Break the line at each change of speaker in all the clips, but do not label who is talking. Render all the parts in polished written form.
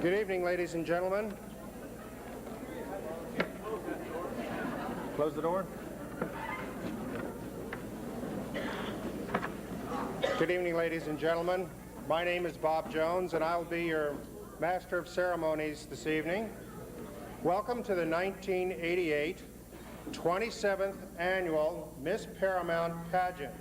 Good evening, ladies and gentlemen. Close the door. Good evening, ladies and gentlemen. My name is Bob Jones, and I'll be your Master of Ceremonies this evening. Welcome to the 1988 27th Annual Miss Paramount Pageant.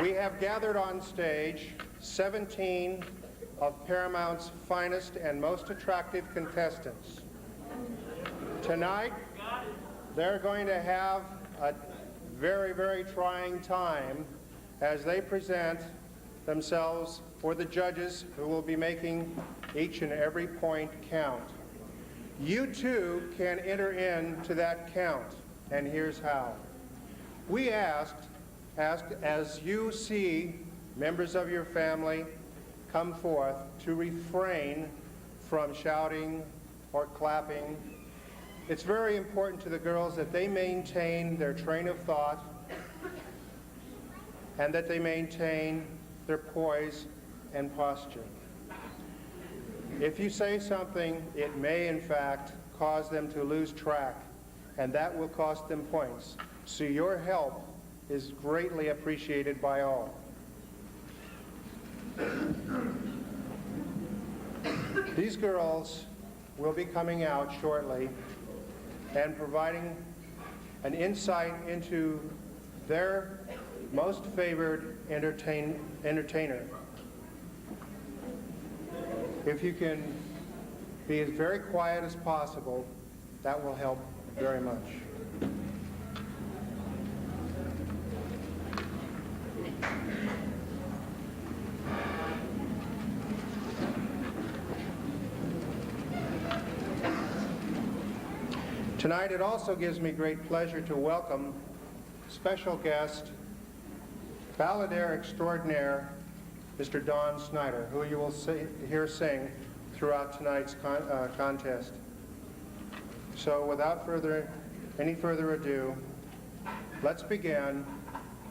We have gathered on stage 17 of Paramount's finest and most attractive contestants. Tonight, they're going to have a very, very trying time as they present themselves for the judges who will be making each and every point count. You too can enter into that count, and here's how. We asked as you see members of your family come forth to refrain from shouting or clapping. It's very important to the girls that they maintain their train of thought and that they maintain their poise and posture. If you say something, it may in fact cause them to lose track, and that will cost them points. So your help is greatly appreciated by all. These girls will be coming out shortly and providing an insight into their most favored entertainer. If you can be as very quiet as possible, that will help very much. Tonight, it also gives me great pleasure to welcome special guest, balladeer extraordinaire, Mr. Don Snyder, who you will hear sing throughout tonight's contest. So without any further ado, let's begin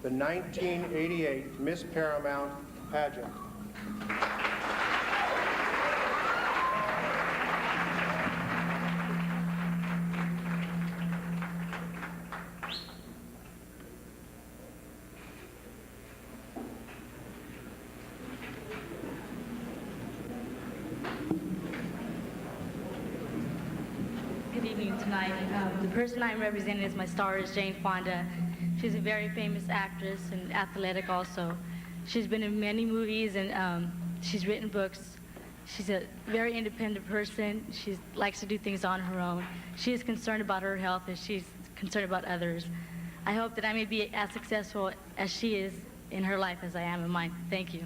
the 1988 Miss Paramount Pageant.
Good evening tonight. The person I'm representing as my star is Jane Fonda. She's a very famous actress and athletic also. She's been in many movies and she's written books. She's a very independent person. She likes to do things on her own. She is concerned about her health and she's concerned about others. I hope that I may be as successful as she is in her life as I am in mine. Thank you.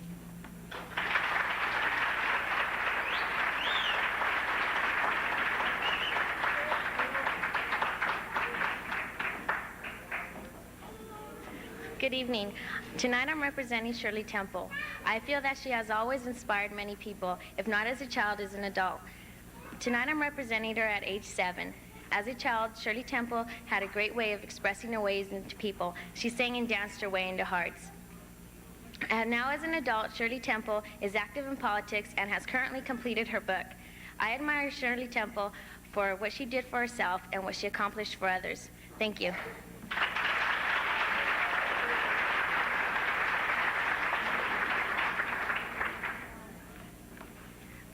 Good evening. Tonight I'm representing Shirley Temple. I feel that she has always inspired many people, if not as a child, as an adult. Tonight I'm representing her at age 7. As a child, Shirley Temple had a great way of expressing her ways into people. She sang and danced her way into hearts. And now as an adult, Shirley Temple is active in politics and has currently completed her book. I admire Shirley Temple for what she did for herself and what she accomplished for others. Thank you.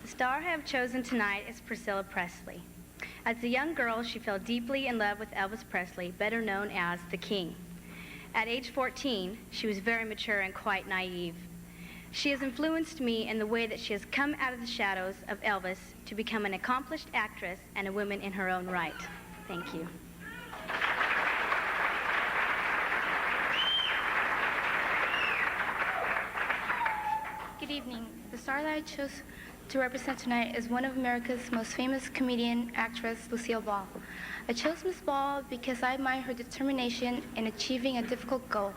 The star I have chosen tonight is Priscilla Presley. As a young girl, she fell deeply in love with Elvis Presley, better known as the King. At age 14, she was very mature and quite naive. She has influenced me in the way that she has come out of the shadows of Elvis to become an accomplished actress and a woman in her own right. Thank you.
Good evening. The star that I chose to represent tonight is one of America's most famous comedian actress, Lucille Ball. I chose Miss Ball because I admire her determination in achieving a difficult goal,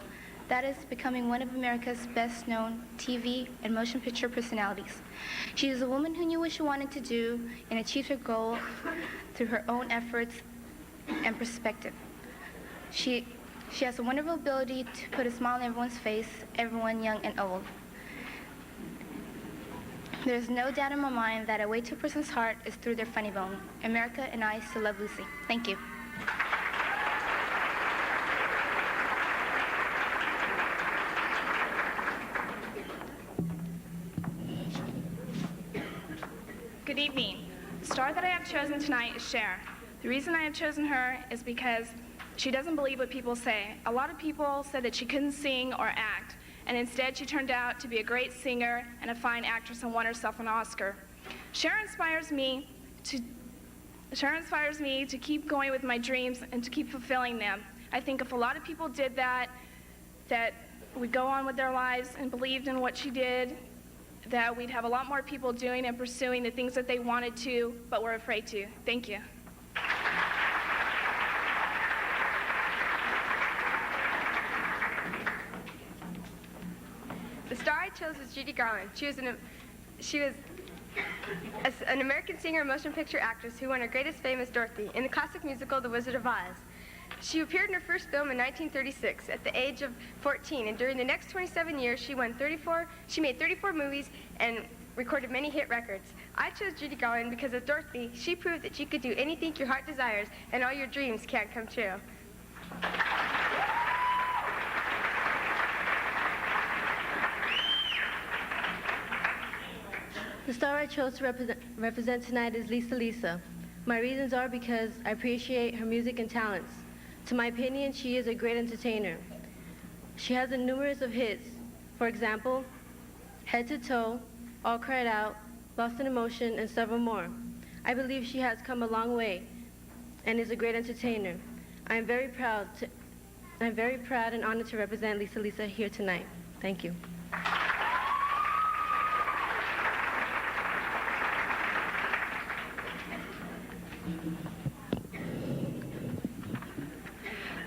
that is, becoming one of America's best-known TV and motion picture personalities. She is a woman who knew what she wanted to do and achieved her goal through her own efforts and perspective. She She has a wonderful ability to put a smile on everyone's face, everyone young and old. There's no doubt in my mind that a way to a person's heart is through their funny bone. America and I still love Lucy. Thank you.
Good evening. The star that I have chosen tonight is Cher. The reason I have chosen her is because she doesn't believe what people say. A lot of people said that she couldn't sing or act, and instead she turned out to be a great singer and a fine actress and won herself an Oscar. Cher inspires me to keep going with my dreams and to keep fulfilling them. I think if a lot of people did that would go on with their lives and believed in what she did, that we'd have a lot more people doing and pursuing the things that they wanted to but were afraid to. Thank you.
The star I chose was Judy Garland. She was an American singer and motion picture actress who won her greatest fame as Dorothy in the classic musical The Wizard of Oz. She appeared in her first film in 1936 at the age of 14, and during the next 27 years, she made 34 movies and recorded many hit records. I chose Judy Garland because as Dorothy, she proved that you could do anything your heart desires and all your dreams can come true.
The star I chose to represent tonight is Lisa. My reasons are because I appreciate her music and talents. To my opinion, she is a great entertainer. She has a numerous of hits. For example, Head to Toe, All Cried Out, Lost in Emotion, and several more. I believe she has come a long way and is a great entertainer. I am very proud and honored to represent Lisa here tonight. Thank you.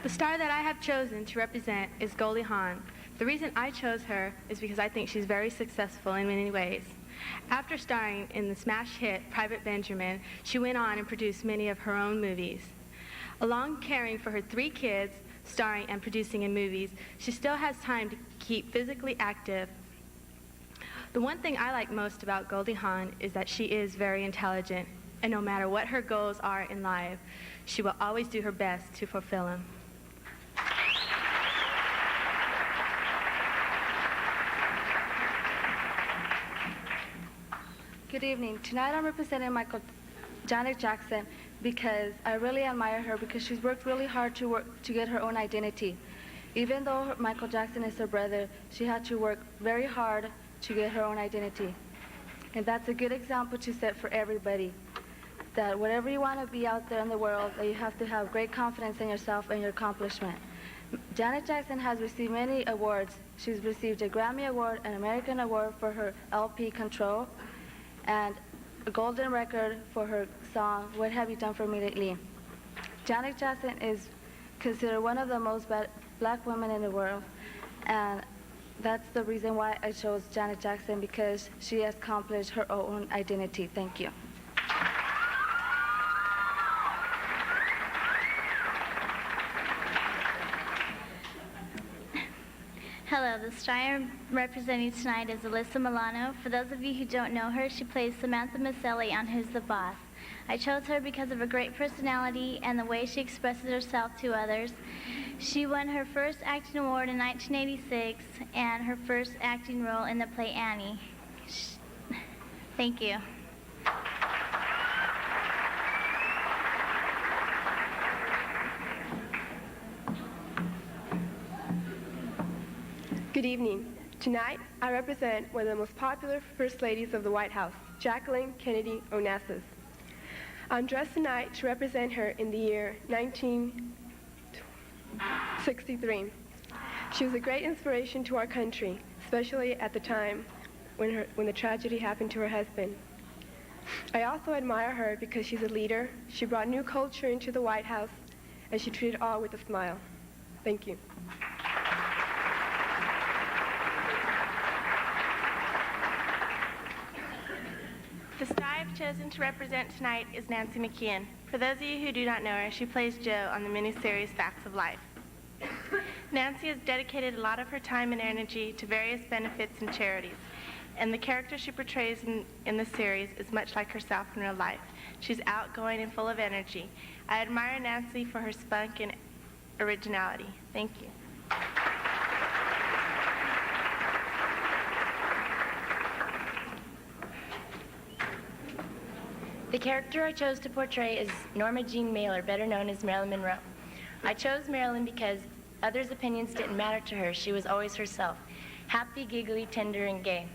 The star that I have chosen to represent is Goldie Hawn. The reason I chose her is because I think she's very successful in many ways. After starring in the smash hit Private Benjamin, she went on and produced many of her own movies. Along caring for her 3 kids, starring and producing in movies, she still has time to keep physically active. The one thing I like most about Goldie Hawn is that she is very intelligent, and no matter what her goals are in life, she will always do her best to fulfill them.
Good evening. Tonight I'm representing Janet Jackson because I really admire her because she's worked really hard to get her own identity. Even though Michael Jackson is her brother, she had to work very hard to get her own identity. And that's a good example to set for everybody, that whatever you want to be out there in the world, that you have to have great confidence in yourself and your accomplishment. Janet Jackson has received many awards. She's received a Grammy Award, an American Award for her LP Control, and a golden record for her song, What Have You Done For Me Lately? Janet Jackson is considered one of the most black women in the world, and that's the reason why I chose Janet Jackson, because she has accomplished her own identity. Thank you.
Hello, the star I'm representing tonight is Alyssa Milano. For those of you who don't know her, she plays Samantha Maselli on Who's the Boss. I chose her because of her great personality and the way she expresses herself to others. She won her first acting award in 1986 and her first acting role in the play Annie. Thank you.
Good evening. Tonight, I represent one of the most popular First Ladies of the White House, Jacqueline Kennedy Onassis. I'm dressed tonight to represent her in the year 1963. She was a great inspiration to our country, especially at the time when the tragedy happened to her husband. I also admire her because she's a leader. She brought new culture into the White House, and she treated all with a smile. Thank you.
The star I've chosen to represent tonight is Nancy McKeon. For those of you who do not know her, she plays Jo on the miniseries Facts of Life.
Nancy has dedicated a lot of her time and energy to various benefits and charities, and the character she portrays in the series is much like herself in real life. She's outgoing and full of energy. I admire Nancy for her spunk and originality. Thank you.
The character I chose to portray is Norma Jean Mailer, better known as Marilyn Monroe. I chose Marilyn because others' opinions didn't matter to her. She was always herself, happy, giggly, tender, and gay.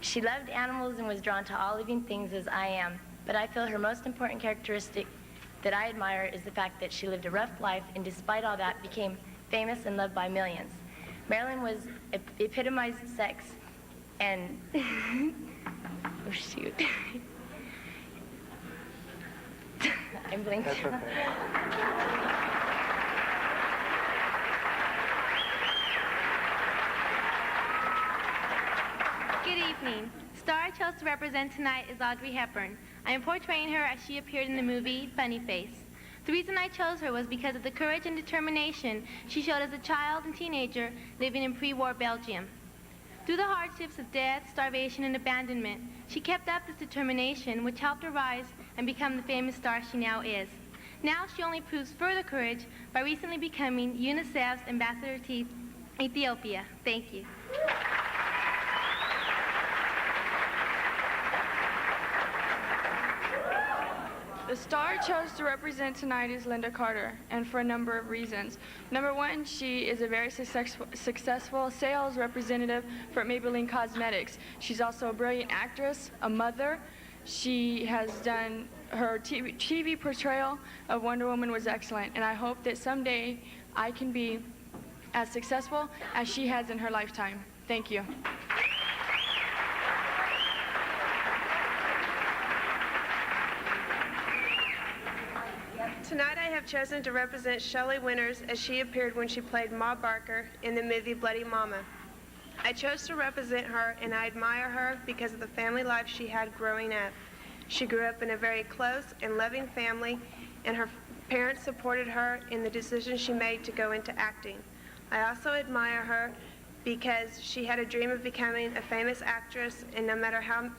She loved animals and was drawn to all living things as I am, but I feel her most important characteristic that I admire is the fact that she lived a rough life and despite all that became famous and loved by millions. Marilyn was epitomized sex and, oh shoot. I'm blinking.
That's okay.
Good evening. The star I chose to represent tonight is Audrey Hepburn. I am portraying her as she appeared in the movie Funny Face. The reason I chose her was because of the courage and determination she showed as a child and teenager living in pre-war Belgium. Through the hardships of death, starvation, and abandonment, she kept up this determination, which helped her rise and become the famous star she now is. Now she only proves further courage by recently becoming UNICEF's ambassador to Ethiopia. Thank you.
The star I chose to represent tonight is Linda Carter, and for a number of reasons. Number one, she is a very successful sales representative for Maybelline Cosmetics. She's also a brilliant actress, a mother. She has done, her TV portrayal of Wonder Woman was excellent, and I hope that someday I can be as successful as she has in her lifetime. Thank you.
Tonight I have chosen to represent Shelley Winters as she appeared when she played Ma Barker in the movie Bloody Mama. I chose to represent her and I admire her because of the family life she had growing up. She grew up in a very close and loving family and her parents supported her in the decision she made to go into acting. I also admire her because she had a dream of becoming a famous actress and no matter how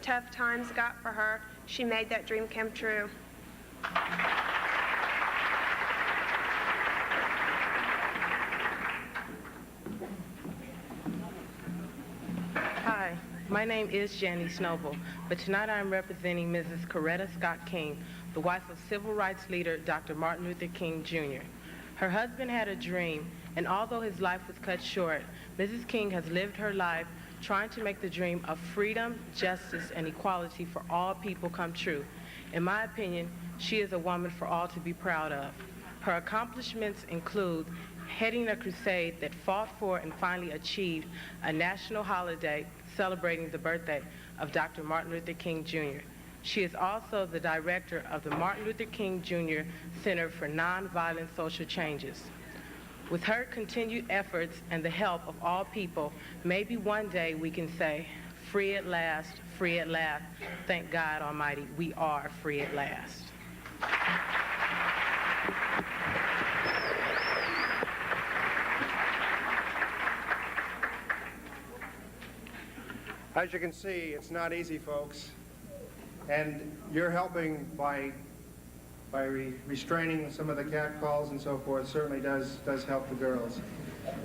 tough times got for her, she made that dream come true.
Hi, my name is Janice Noble, but tonight I am representing Mrs. Coretta Scott King, the wife of civil rights leader Dr. Martin Luther King Jr. Her husband had a dream, and although his life was cut short, Mrs. King has lived her life trying to make the dream of freedom, justice, and equality for all people come true. In my opinion, she is a woman for all to be proud of. Her accomplishments include heading a crusade that fought for and finally achieved a national holiday celebrating the birthday of Dr. Martin Luther King Jr. She is also the director of the Martin Luther King Jr. Center for Nonviolent Social Changes. With her continued efforts and the help of all people, maybe one day we can say, free at last, free at last. Thank God Almighty, we are free at last.
As you can see, it's not easy, folks. And you're helping by restraining some of the catcalls and so forth. Certainly does help the girls.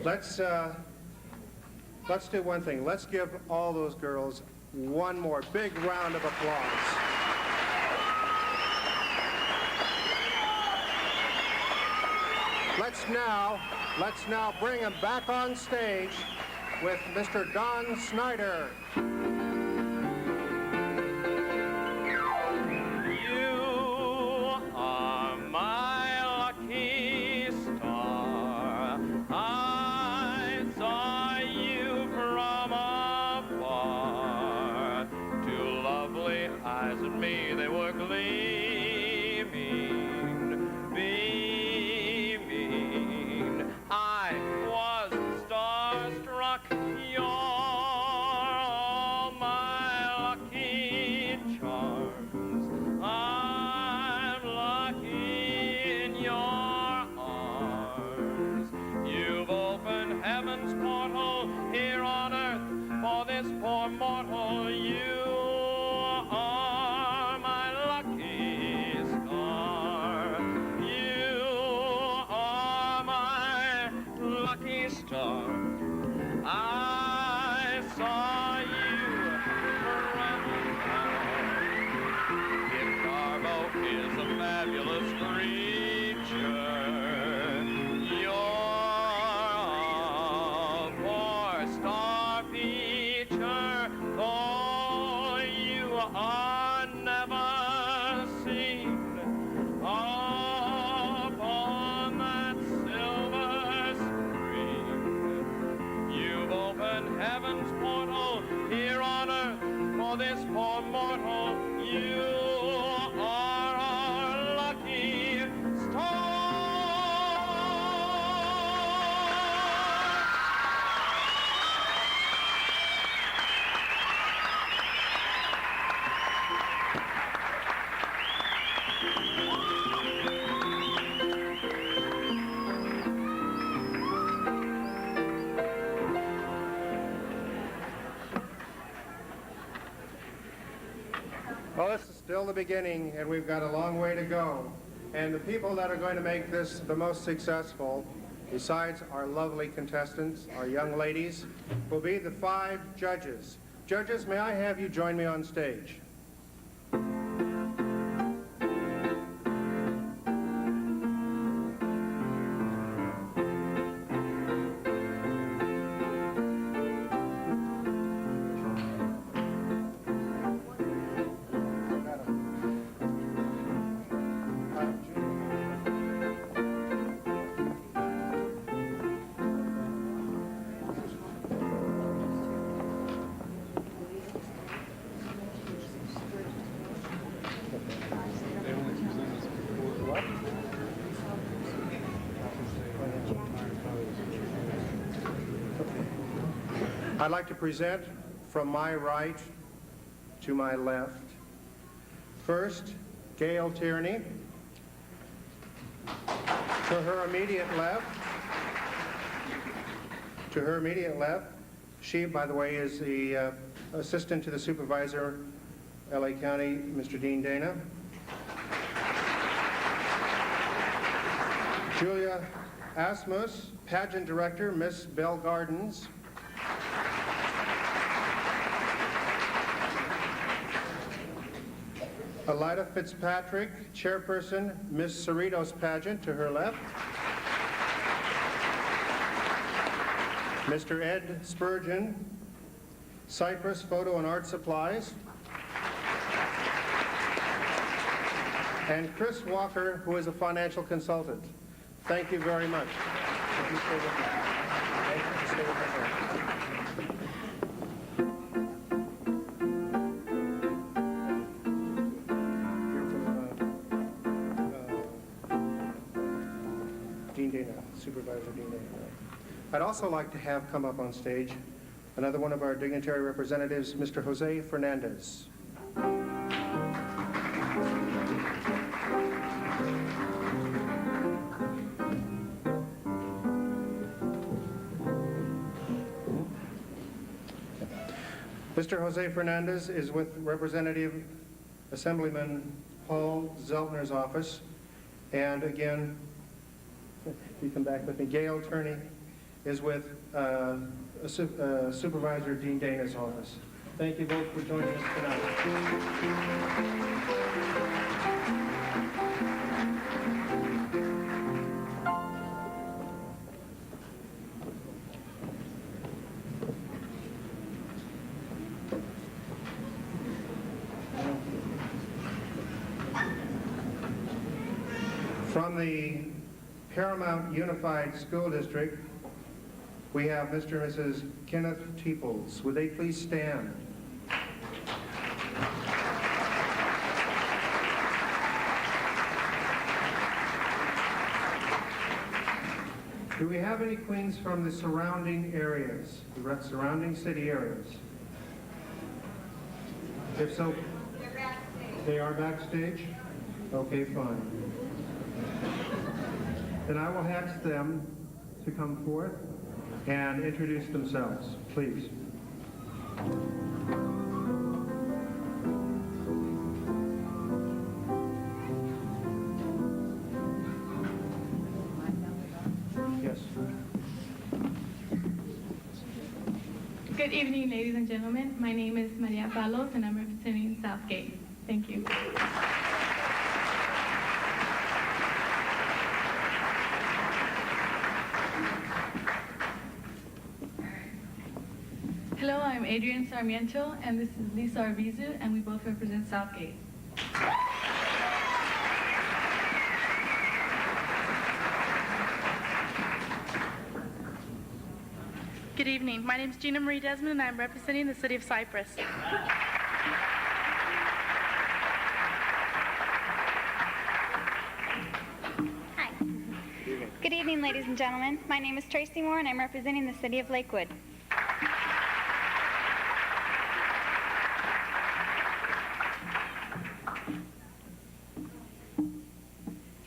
Let's do one thing. Let's give all those girls one more big round of applause. Let's now bring them back on stage with Mr. Don Snyder.
star. I saw you running down. Garbo is a fabulous creature. You're a four-star feature, though you are never seen upon that silver screen. You've opened heaven's portal here on earth for this poor mortal. You are our lucky star.
Well, this is still the beginning, and we've got a long way to go. And the people that are going to make this the most successful, besides our lovely contestants, our young ladies, will be the 5 judges. Judges, may I have you join me on stage? I'd like to present from my right to my left. First, Gail Tierney. To her immediate left, she, by the way, is the assistant to the supervisor, LA County, Mr. Dean Dana. Julia Asmus, pageant director, Miss Bell Gardens. Elida Fitzpatrick, chairperson, Miss Cerritos pageant, to her left. Mr. Ed Spurgeon, Cypress Photo and Art Supplies. And Chris Walker, who is a financial consultant. Thank you very much. If you stay with me. Thank you. Stay with me. Supervisor Dean Dana. I'd also like to have come up on stage another one of our dignitary representatives, Mr. Jose Fernandez. Mr. Jose Fernandez is with Representative Assemblyman Paul Zeltner's office, and again, you come back with me. Gail Tierney is with Supervisor Dean Dana's office. Thank you both for joining us tonight. From the Paramount Unified School District, we have Mr. and Mrs. Kenneth Teeples. Would they please stand? Do we have any queens from the surrounding areas, the surrounding city areas? If so, they are backstage? Okay, fine. Then I will ask them to come forth and introduce themselves, please. Yes.
Good evening, ladies and gentlemen. My name is Maria Palos, and I'm representing Southgate. Thank you. Hello, I'm Adrian Sarmiento, and this is Lisa Arvizu, and we both represent Southgate.
Good evening. My name is Gina Marie Desmond, and I'm representing the city of Cypress.
Hi. Good evening, ladies and gentlemen. My name is Tracy Moore, and I'm representing the city of Lakewood.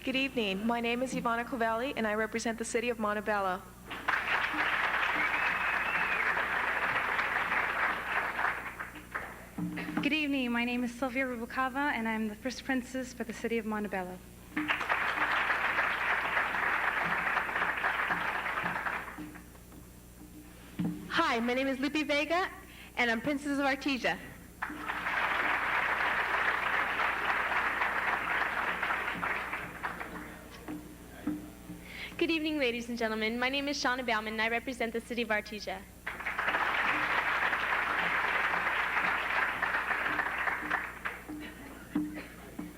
Good evening. My name is Ivana Clavelli, and I represent the city of Montebello.
Good evening. My name is Sylvia Rubalcava, and I'm the first princess for the city of Montebello.
Hi, my name is Lupi Vega, and I'm Princess of Artesia.
Good evening, ladies and gentlemen. My name is Shauna Bauman, and I represent the city of Artesia.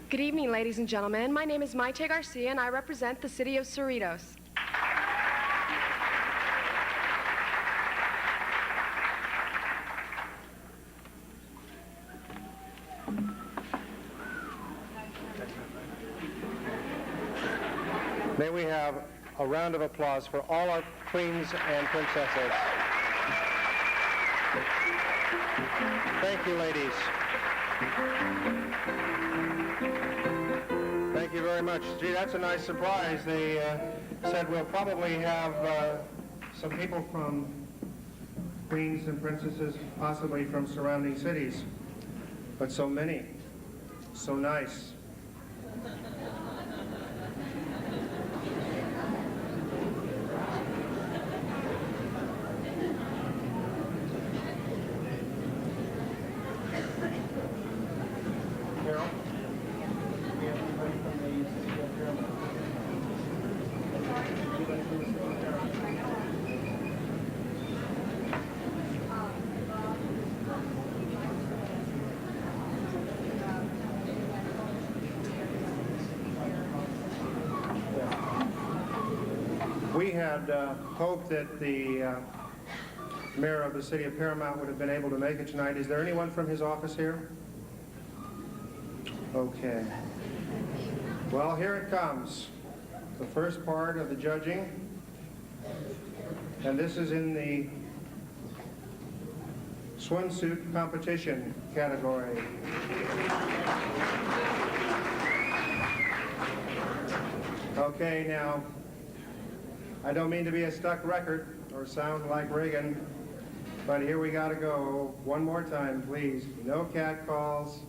Good evening, ladies and gentlemen. My name is Maite Garcia, and I represent the city of Cerritos.
May we have a round of applause for all our queens and princesses. Thank you, ladies. Thank you very much. Gee, that's a nice surprise. They said we'll probably have some people from queens and princesses, possibly from surrounding cities, but so many, so nice. We had hoped that the mayor of the city of Paramount would have been able to make it tonight. Is there anyone from his office here? Okay. Well, here it comes. The first part of the judging. And this is in the swimsuit competition category. Okay, now, I don't mean to be a stuck record or sound like Reagan, but here we gotta go. One more time, please. No catcalls.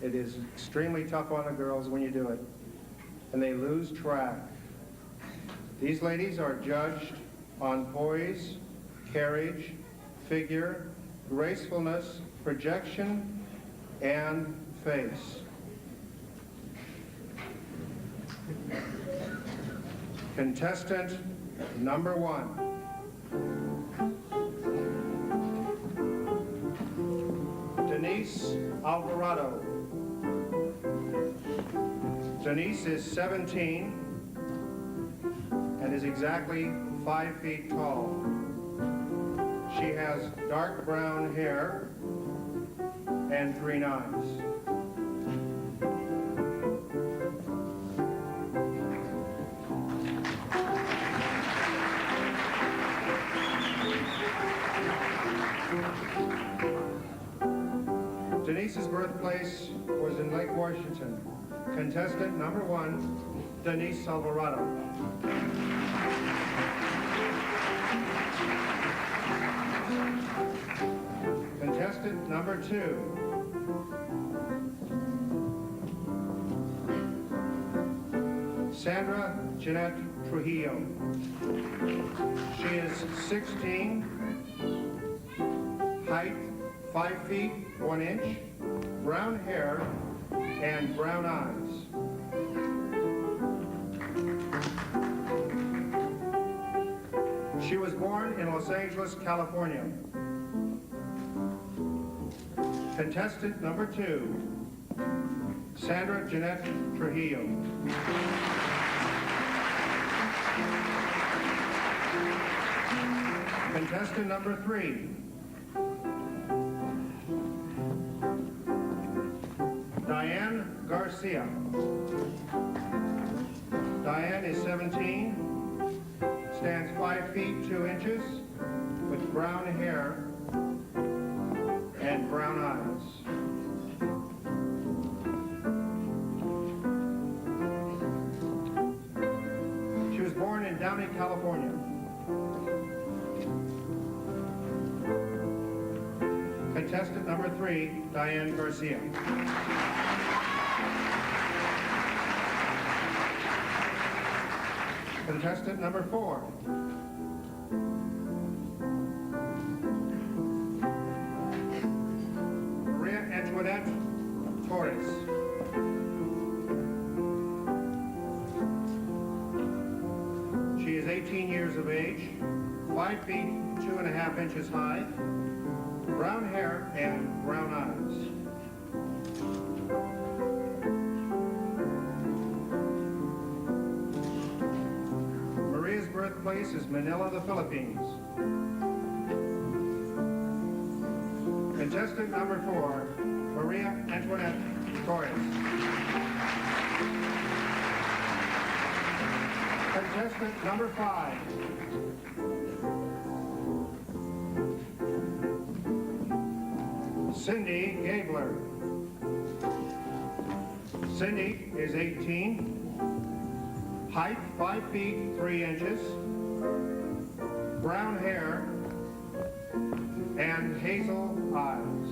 It is extremely tough on the girls when you do it, and they lose track. These ladies are judged on poise, carriage, figure, gracefulness, projection, and face. Contestant number 1. Denise Alvarado. Denise is 17 and is exactly 5 feet tall. She has dark brown hair and green eyes. Denise's birthplace was in Lake Washington. Contestant number 1, Denise Alvarado. Contestant number 2, Sandra Jeanette Trujillo. She is 16 height 5 feet 1 inch, brown hair, and brown eyes. She was born in Los Angeles, California. Contestant number 2, Sandra Jeanette Trujillo. Contestant number 3, Diane Garcia. Diane is 17, stands 5 feet 2 inches, with brown hair and brown eyes. She was born in Downey, California. Contestant number 3, Diane Garcia. Contestant number 4, Maria Antoinette Torres. She is 18 years of age, 5 feet 2.5 inches high, brown hair and brown eyes. Maria's birthplace is Manila, the Philippines. Contestant number 4, Maria Antoinette Torres. Contestant number 5, Cindy Gabler. Cindy is 18, height 5 feet 3 inches, brown hair, and hazel eyes.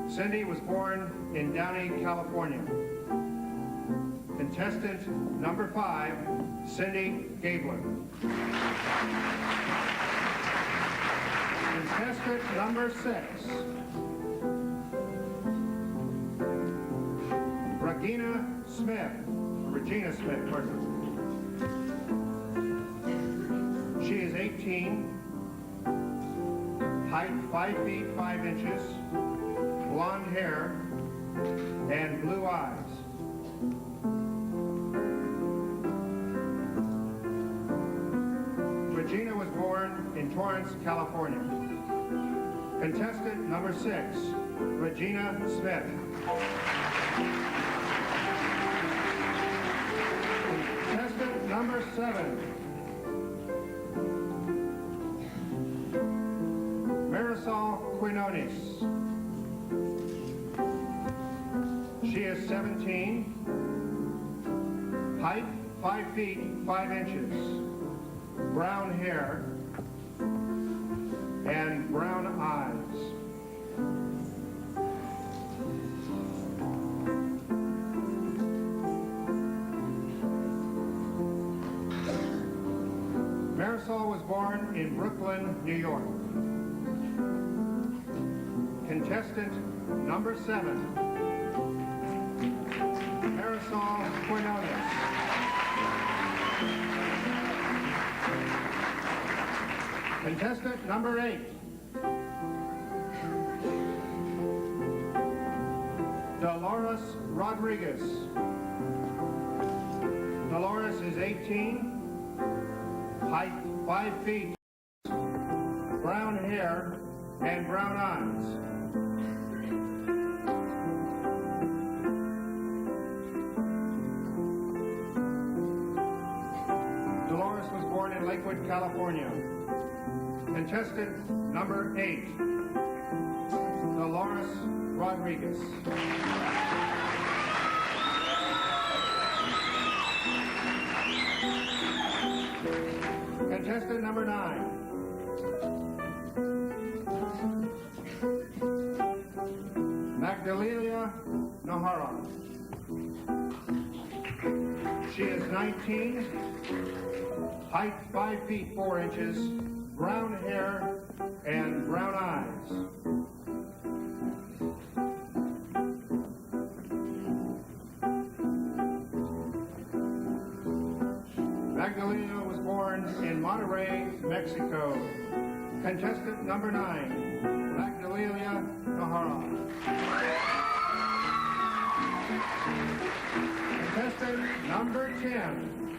Cindy was born in Downey, California. Contestant number 5, Cindy Gabler. Contestant number 6, Regina Smith, pardon. She is 18, height 5 feet 5 inches, blonde hair, and blue eyes. Regina was born in Torrance, California. Contestant number 6, Regina Smith. Contestant number 7, Marisol Quinones. She is 17, height 5 feet 5 inches, brown hair, and brown eyes. Marisol was born in Brooklyn, New York. Contestant number 7, Marisol Quinones. Contestant number 8, Dolores Rodriguez. Dolores is 18, height 5 feet, brown hair, and brown eyes. Dolores was born in Lakewood, California. Contestant number 8, Dolores Rodriguez. Contestant number 9, Magdalena Magnolia Nahara. She is 19, height 5 feet 4 inches, brown hair and brown eyes. Magnolia was born in Monterrey, Mexico. Contestant number 9, Magnolia Nahara. Contestant number 10,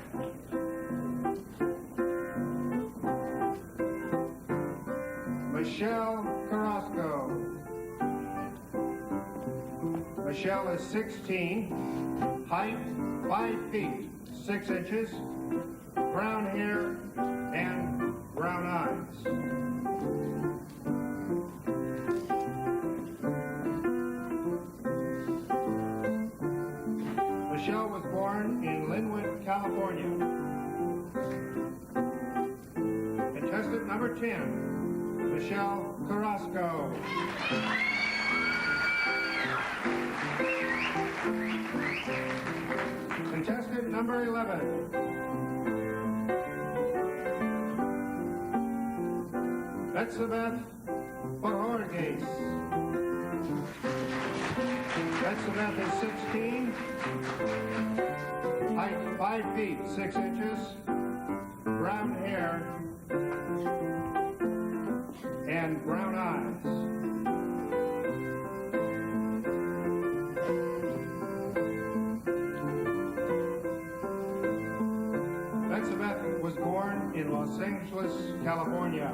Michelle Carrasco. Michelle is 16, height 5 feet 6 inches, brown hair and brown eyes. Michelle was born in Linwood, California. Contestant number 10, Michelle Carrasco. Contestant number 11, Betsabeth Borges. Betsabeth is 16, height 5 feet 6 inches, brown hair and brown eyes. Betsabeth was born in Los Angeles, California.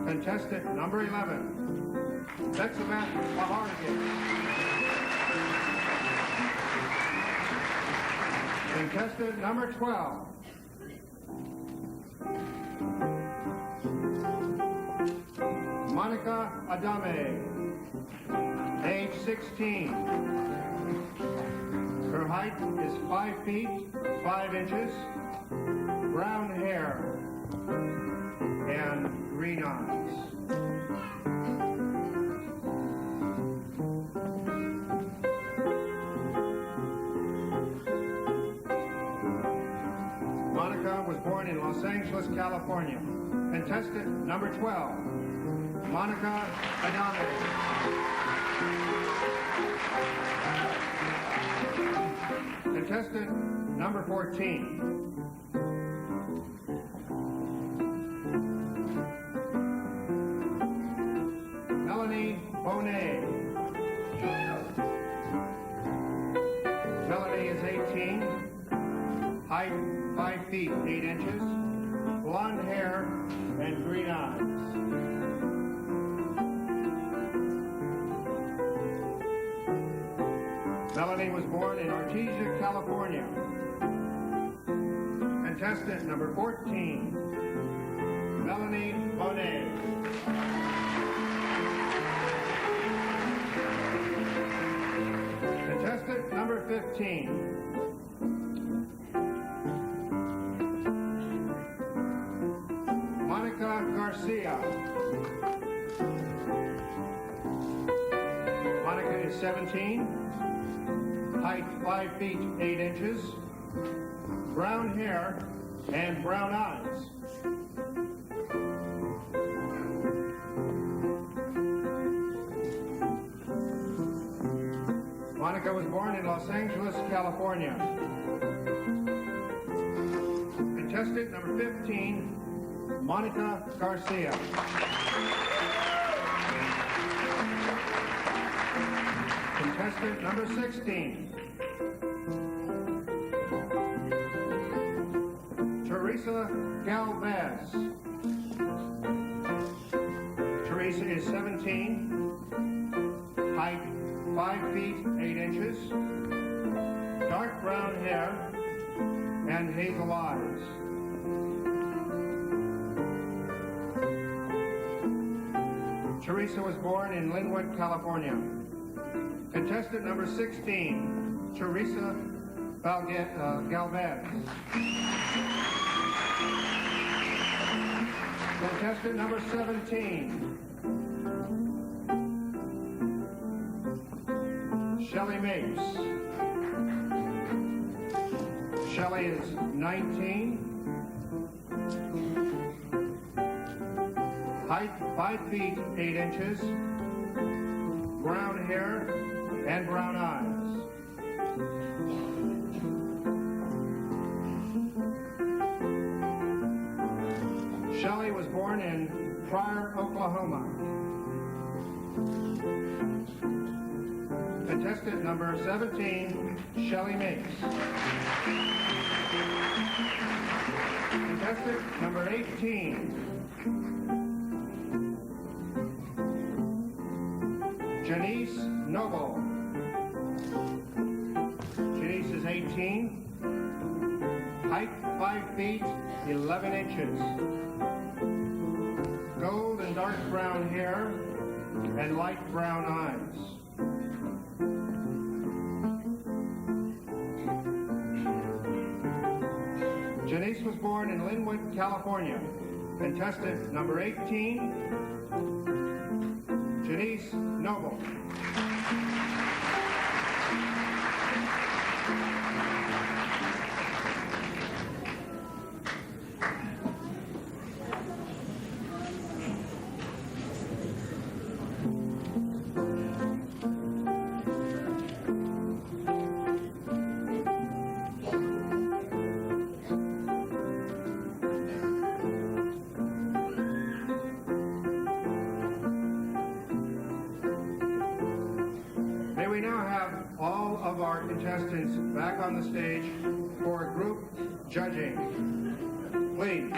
Contestant number 11, Betsabeth Borges. Contestant number 12, Monica Adame, age 16. Her height is 5 feet 5 inches, brown hair and green eyes. Monica was born in Los Angeles, California. Contestant number 12, Monica Adame. Contestant number 14, Melanie Bonet. Melanie is 18, height 5 feet 8 inches, blonde hair and green eyes. Melanie was born in Artesia, California. Contestant number 14, Melanie Bonet. Contestant number 15, Monica Garcia. Monica is 17, height 5 feet 8 inches, brown hair and brown eyes. Monica was born in Los Angeles, California. Contestant number 15, Monica Garcia. Contestant number 16, Teresa Galvez. Teresa is 17, height 5 feet 8 inches, dark brown hair and hazel eyes. Teresa was born in Linwood, California. Contestant number 16, Teresa Galvez. Contestant number 17, Shelley Mapes. Shelley is 19. Height 5 feet 8 inches. Brown hair and brown eyes. Shelley was born in Pryor, Oklahoma. Contestant number 17, Shelley Mapes. Contestant number 18, Janice Noble. Janice is 18. Height 5 feet 11 inches. Gold and dark brown hair and light brown eyes. Janice was born in Linwood, California. Contestant number 18, Janice Noble. We now have all of our contestants back on the stage for group judging. Please.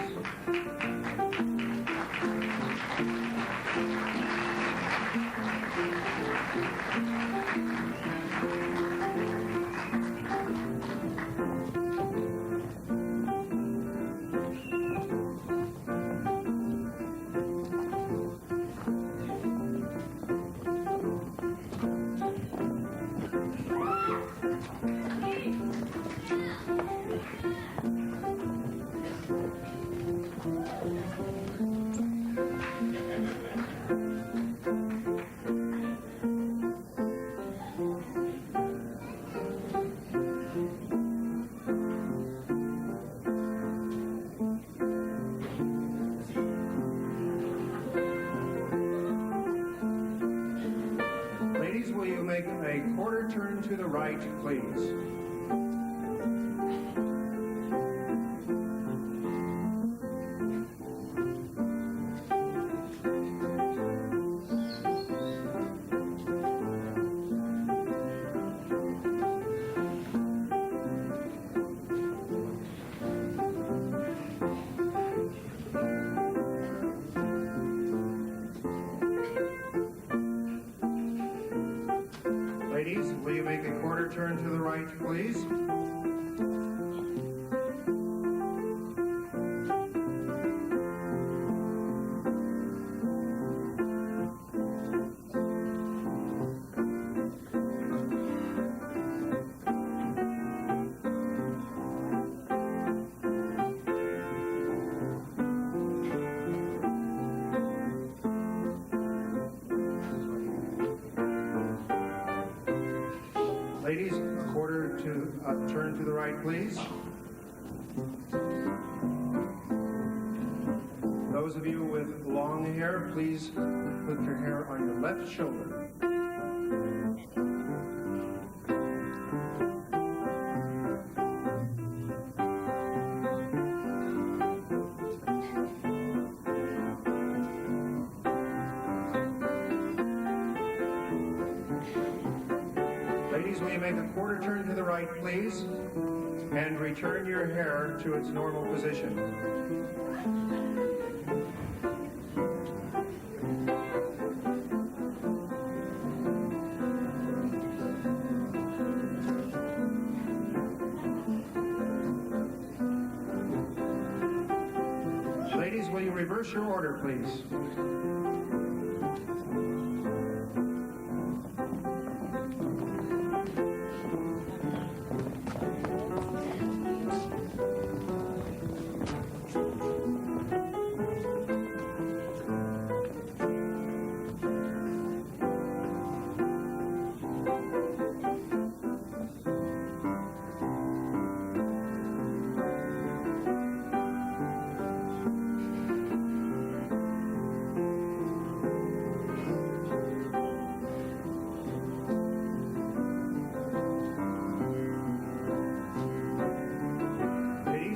Ladies, will you make a quarter turn to the right, please? Ladies, will you make a quarter turn to the right, please? Ladies, a quarter to turn to the right, please. Those of you with long hair, please put your hair on your left shoulder. Ladies, will you make a quarter turn to the right, please? And return your hair to its normal position. Ladies, will you reverse your order, please?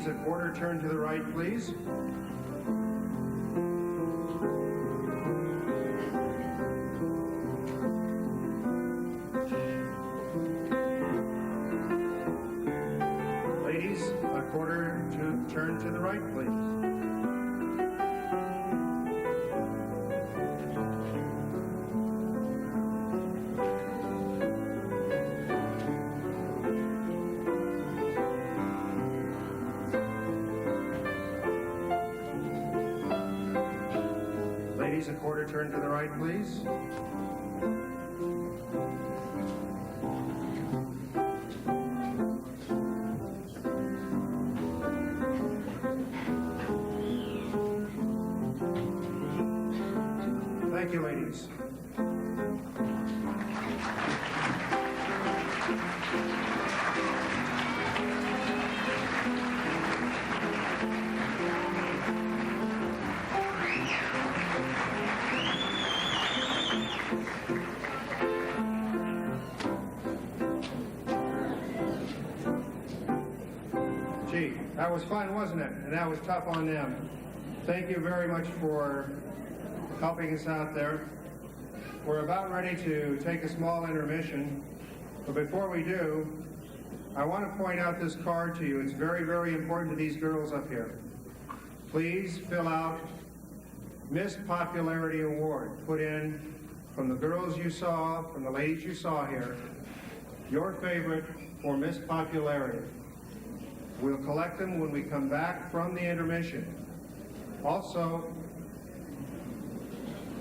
Ladies, a quarter turn to the right, please. Ladies, a quarter to turn to the right, please. Ladies, a quarter turn to the right, please. Thank you, ladies. Gee, that was fun, wasn't it? And that was tough on them. Thank you very much for helping us out there. We're about ready to take a small intermission, but before we do, I want to point out this card to you. It's very, very important to these girls up here. Please fill out Miss Popularity Award. Put in, from the girls you saw, from the ladies you saw here, your favorite for Miss Popularity. We'll collect them when we come back from the intermission. Also,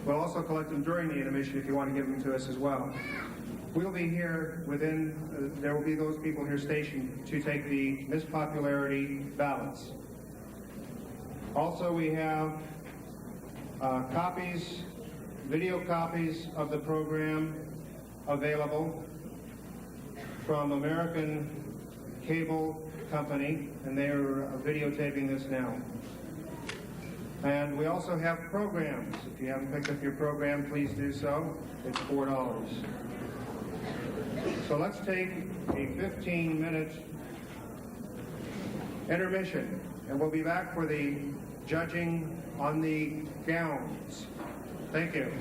we'll also collect them during the intermission if you want to give them to us as well. We'll be here there will be those people here stationed to take the Miss Popularity ballots. Also, we have video copies of the program available from American Cable Company, and they are videotaping this now. And we also have programs. If you haven't picked up your program, please do so. It's $4. So let's take a 15-minute intermission, and we'll be back for the judging on the gowns. Thank you.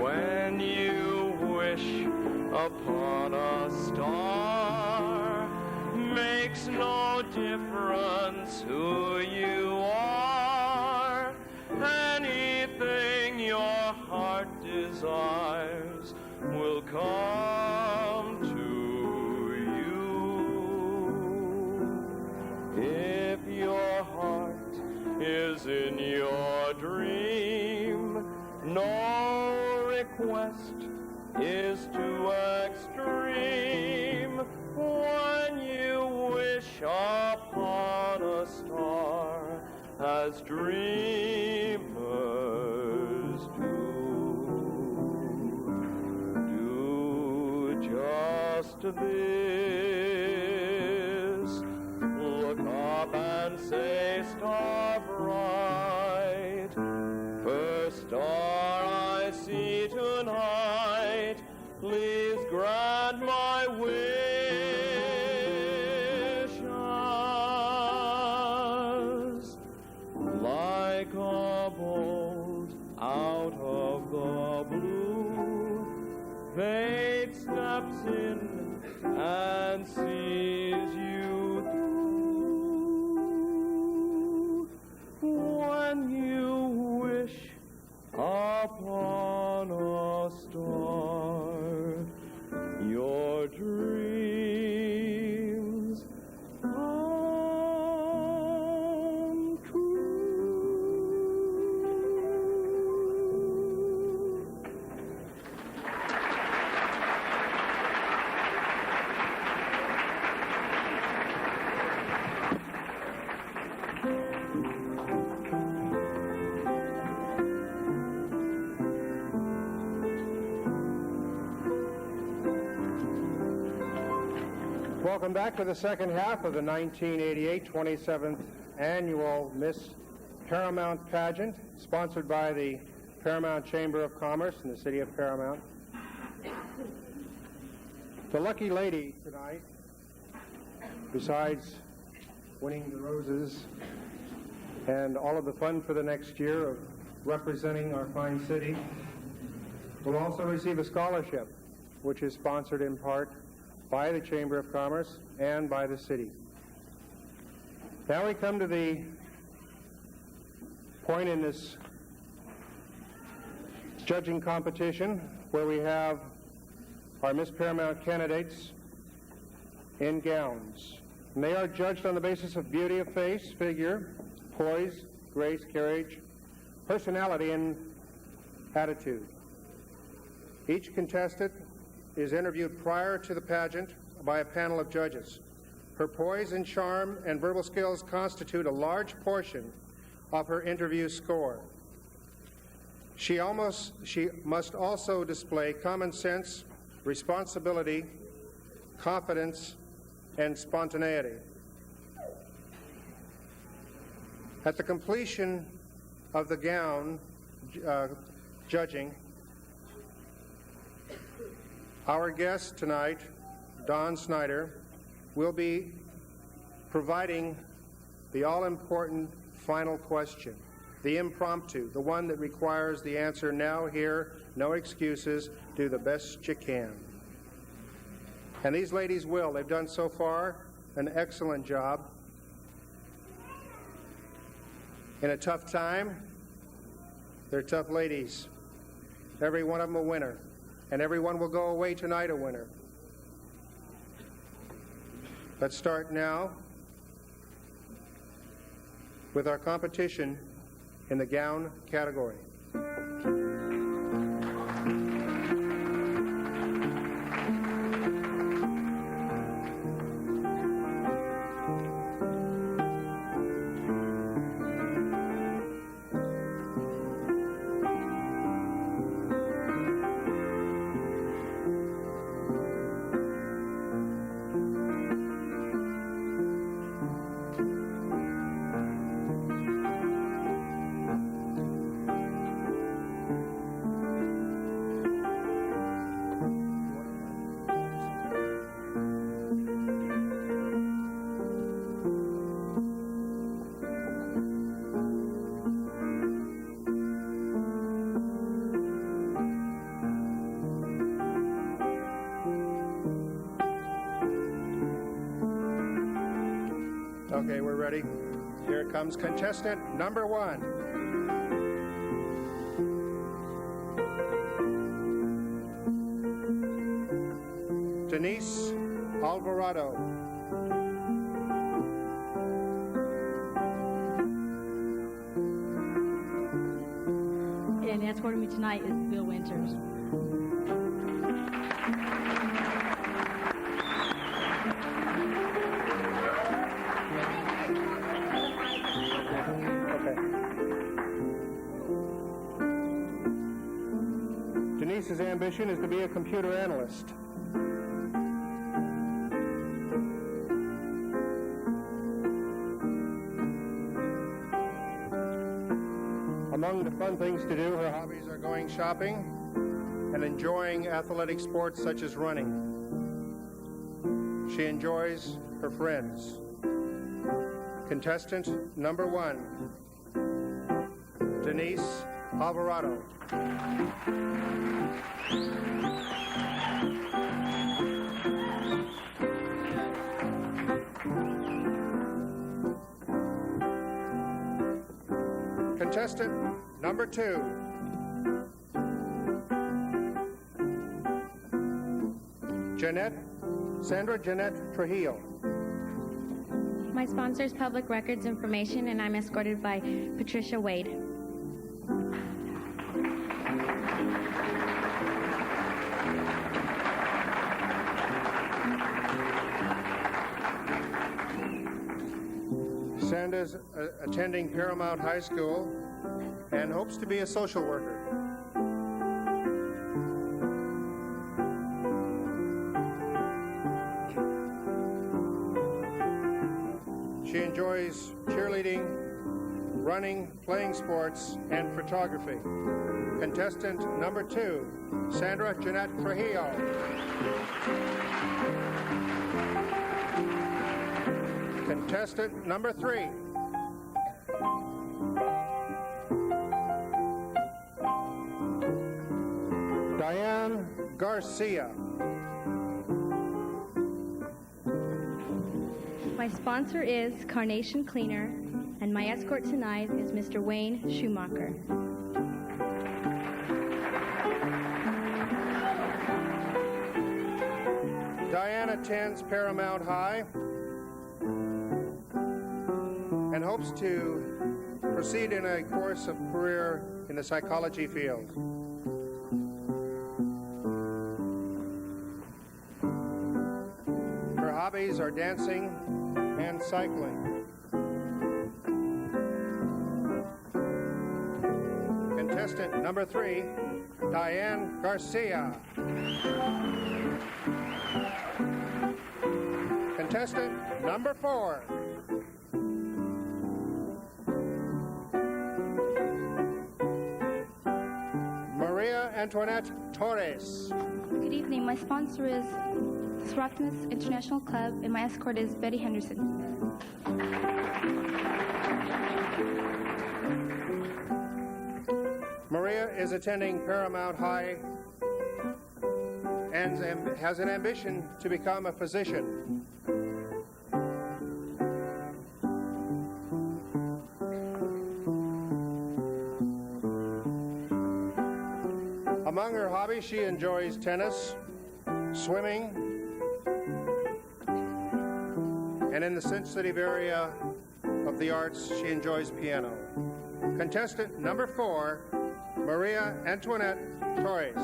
When you wish upon a star, makes no difference who you are. Anything your heart desires will come to you. If your heart is in your dream, no request is too extreme. When you wish upon a star, as dreamers do just this. Look up and say, star bright, first star I see tonight, please grant my wishes. Like a bolt out of the blue, fate steps in and sees you through. When you wish upon a star, your dreams come true.
Welcome back to the second half of the 1988 27th Annual Miss Paramount Pageant, sponsored by the Paramount Chamber of Commerce in the city of Paramount. The lucky lady tonight, besides winning the roses and all of the fun for the next year of representing our fine city, will also receive a scholarship, which is sponsored in part by the Chamber of Commerce and by the city. Now we come to the point in this judging competition where we have our Miss Paramount candidates in gowns. And they are judged on the basis of beauty of face, figure, poise, grace, carriage, personality, and attitude. Each contestant is interviewed prior to the pageant by a panel of judges. Her poise and charm and verbal skills constitute a large portion of her interview score. She must also display common sense, responsibility, confidence, and spontaneity. At the completion of the gown judging, our guest tonight, Don Snyder, will be providing the all-important final question, the impromptu, the one that requires the answer now, here, no excuses, do the best you can. And these ladies will. They've done so far an excellent job. In a tough time, they're tough ladies. Every one of them a winner. And everyone will go away tonight a winner. Let's start now with our competition in the gown category. Okay, we're ready. Here comes contestant number one. Denise Alvarado.
And escorting me tonight is Bill Winters.
Denise's ambition is to be a computer analyst. Among the fun things to do, her hobbies are going shopping and enjoying athletic sports such as running. She enjoys her friends. Contestant number one, Denise Alvarado. Contestant number two, Sandra Jeanette Trujillo.
My sponsor is Public Records Information, and I'm escorted by Patricia Wade.
Sandra's attending Paramount High School and hopes to be a social worker. She enjoys cheerleading, running, playing sports, and photography. Contestant number 2, Sandra Jeanette Trujillo. Contestant number 3, Diane Garcia.
My sponsor is Carnation Cleaner, and my escort tonight is Mr. Wayne Schumacher.
Diane attends Paramount High and hopes to proceed in a course of career in the psychology field. Her hobbies are dancing and cycling. Contestant number 3, Diane Garcia. Contestant number 4, Maria Antoinette Torres.
Good evening. My sponsor is Swartness International Club, and my escort is Betty Henderson.
Maria is attending Paramount High and has an ambition to become a physician. Among her hobbies, she enjoys tennis, swimming, and in the sensitive area of the arts, she enjoys piano. Contestant number 4, Maria Antoinette Torres.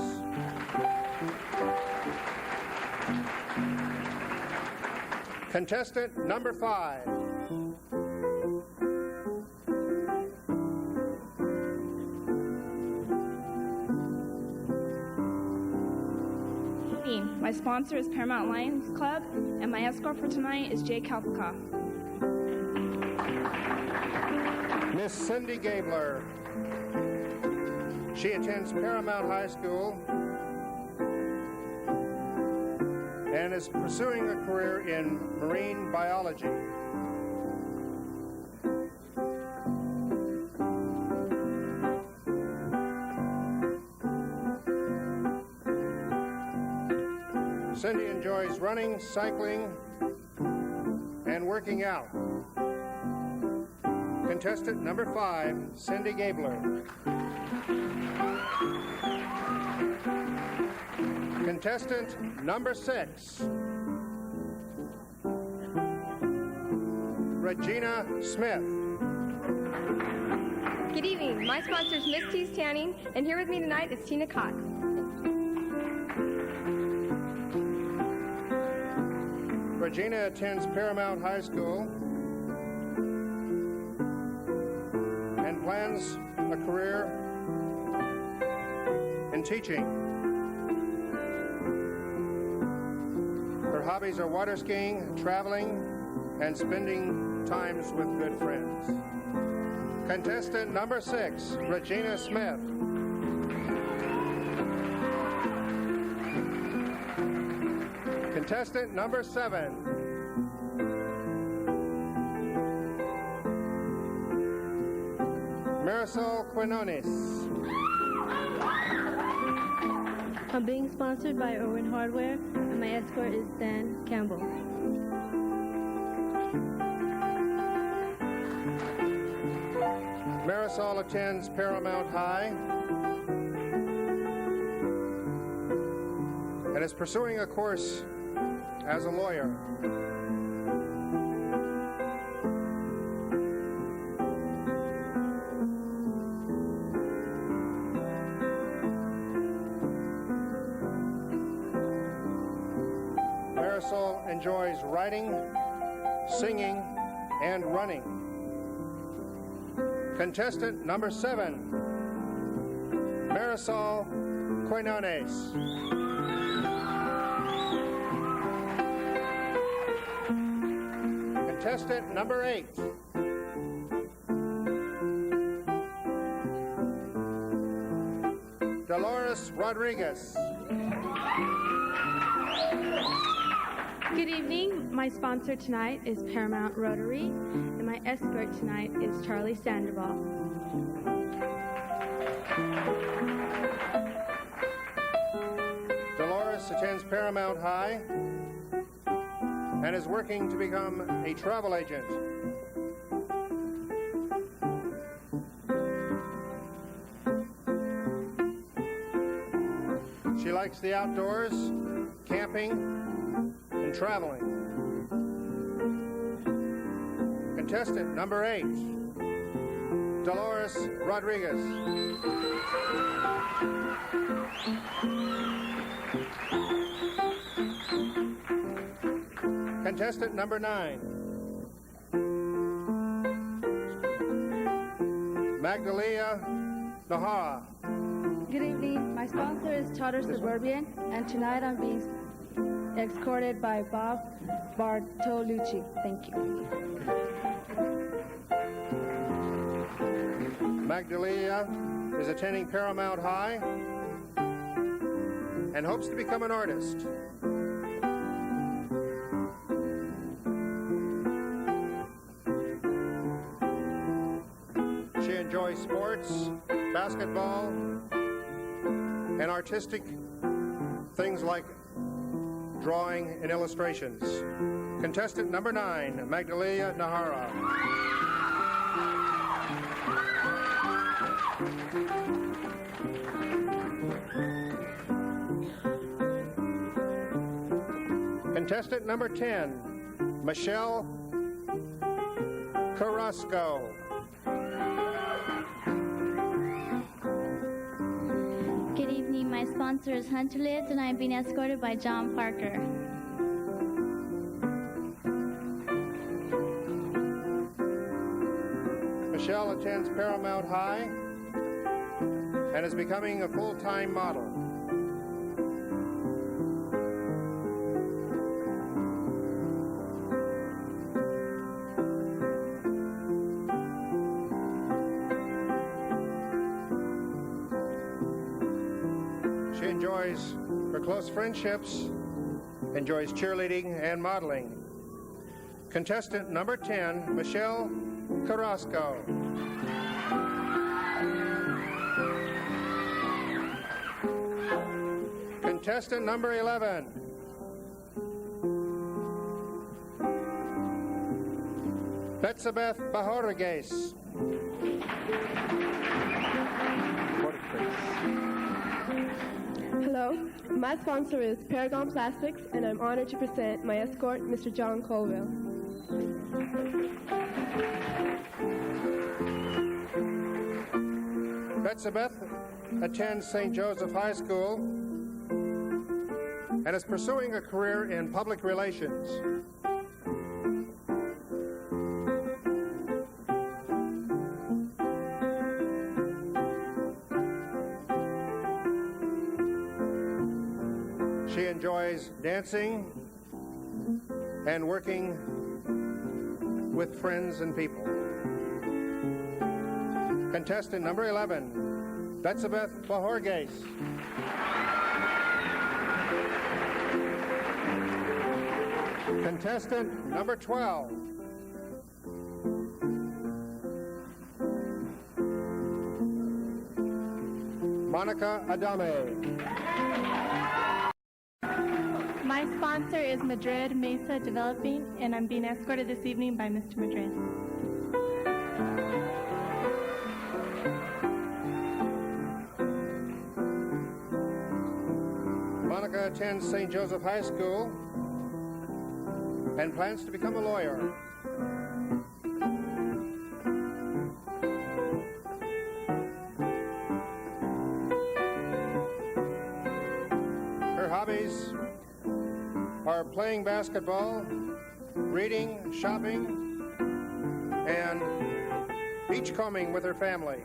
Contestant number 5,
My sponsor is Paramount Lions Club, and my escort for tonight is Jay Kalpaka.
Miss Cindy Gabler. She attends Paramount High School and is pursuing a career in marine biology. Cindy enjoys running, cycling, and working out. Contestant number 5, Cindy Gabler. Contestant number 6, Regina Smith.
Good evening. My sponsor is Miss T's Tanning, and here with me tonight is Tina Cox.
Regina attends Paramount High School and plans a career in teaching. Her hobbies are water skiing, traveling, and spending times with good friends. Contestant number 6, Regina Smith. Contestant number 7, Marisol Quinones.
I'm being sponsored by Irwin Hardware, and my escort is Dan Campbell.
Marisol attends Paramount High and is pursuing a course as a lawyer. Marisol enjoys writing, singing, and running. Contestant number 7, Marisol Quinones. Contestant number 8. Dolores Rodriguez.
Good evening. My sponsor tonight is Paramount Rotary, and my escort tonight is Charlie Sandoval.
Dolores attends Paramount High and is working to become a travel agent. She likes the outdoors, camping, and traveling. Contestant number 8, Dolores Rodriguez. Contestant number 9, Magdalia Nahara.
Good evening. My sponsor is Charter Suburban, and tonight I'm being escorted by Bob Bartolucci. Thank you.
Magdalia is attending Paramount High and hopes to become an artist. She enjoys sports, basketball, and artistic things like drawing and illustrations. Contestant number 9, Magdalia Nahara. Contestant number 10, Michelle Carrasco.
Good evening. My sponsor is Hunter Lids, and I'm being escorted by John Parker.
Michelle attends Paramount High and is becoming a full-time model. She enjoys her close friendships, enjoys cheerleading and modeling. Contestant number 10, Michelle Carrasco. Contestant number 11, Betsabeth Bajorges.
Hello, my sponsor is Paragon Plastics, and I'm honored to present my escort, Mr. John Colville.
Betsabeth attends St. Joseph High School and is pursuing a career in public relations. She enjoys dancing and working with friends and people. Contestant number 11, Betsabeth Bajorges. Contestant number 12, Monica Adame.
My sponsor is Madrid Mesa Developing, and I'm being escorted this evening by Mr. Madrid.
Monica attends St. Joseph High School and plans to become a lawyer. Her hobbies are playing basketball, reading, shopping, and beachcombing with her family.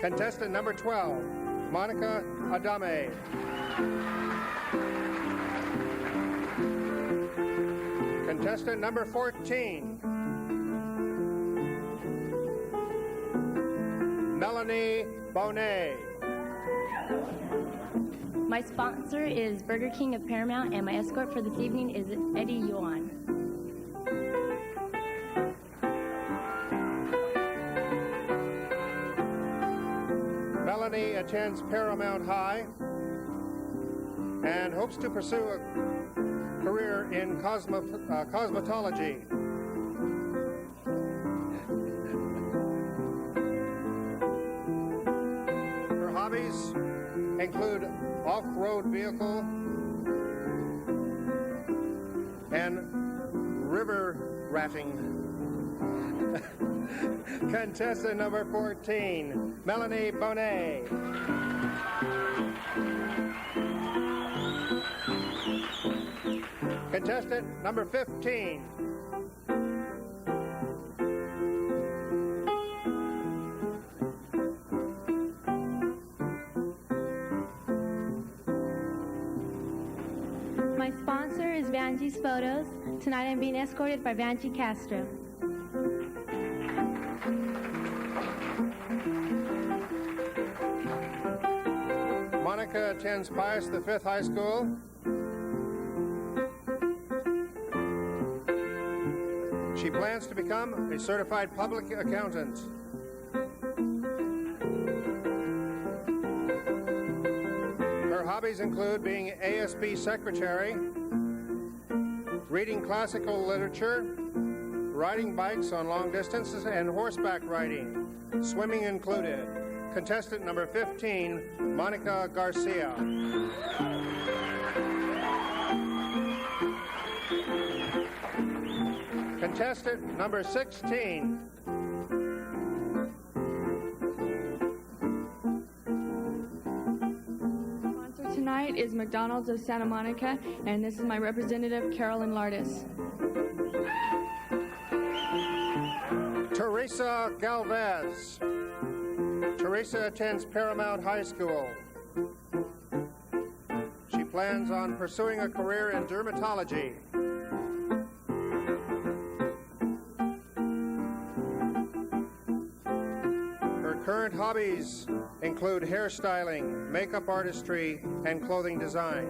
Contestant number 12, Monica Adame. Contestant number 14, Melanie Bonet.
My sponsor is Burger King of Paramount, and my escort for this evening is Eddie Yuan.
Melanie attends Paramount High and hopes to pursue a career in cosmetology. Her hobbies include off-road vehicle and river rafting. Contestant number 14, Melanie Bonet. Contestant number 15,
My sponsor is Vanjie's Photos. Tonight I'm being escorted by Vanjie Castro.
Monica attends Pius V High School. She plans to become a certified public accountant. Her hobbies include being ASB secretary, reading classical literature, riding bikes on long distances, and horseback riding, swimming included. Contestant number 15, Monica Garcia. Contestant number 16,
Sponsor tonight is McDonald's of Santa Monica, and this is my representative, Carolyn Lardis.
Teresa Galvez. Teresa attends Paramount High School. She plans on pursuing a career in dermatology. Her current hobbies include hairstyling, makeup artistry, and clothing design.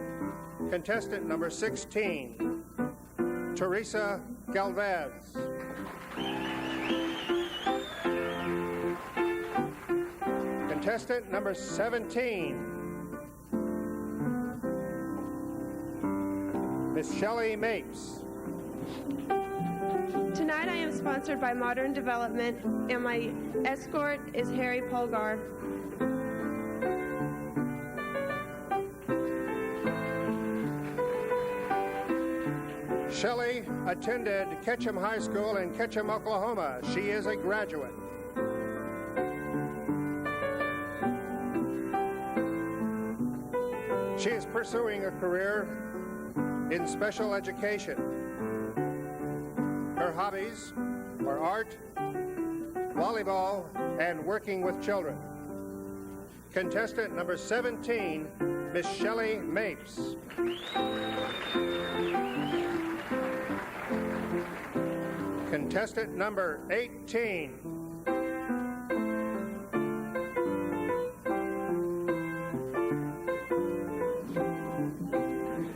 Contestant number 16, Teresa Galvez. Contestant number 17, Miss Shelley Mapes.
Tonight I am sponsored by Modern Development, and my escort is Harry Polgar.
Shelley attended Ketchum High School in Ketchum, Oklahoma. She is a graduate. She is pursuing a career in special education. Her hobbies are art, volleyball, and working with children. Contestant number 17, Miss Shelley Mapes. Contestant number 18,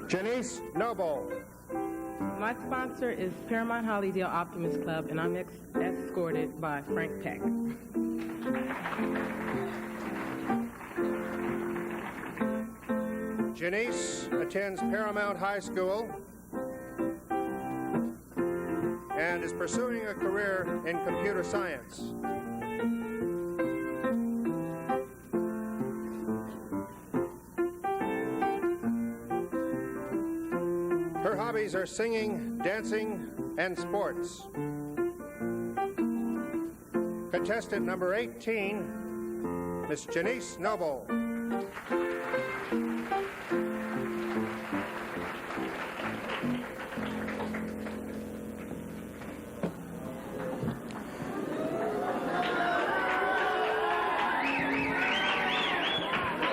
Janice Noble.
My sponsor is Paramount Hollydale Optimist Club, and I'm escorted by Frank Peck.
Janice attends Paramount High School and is pursuing a career in computer science. Her hobbies are singing, dancing, and sports. Contestant number 18, Miss Janice Noble.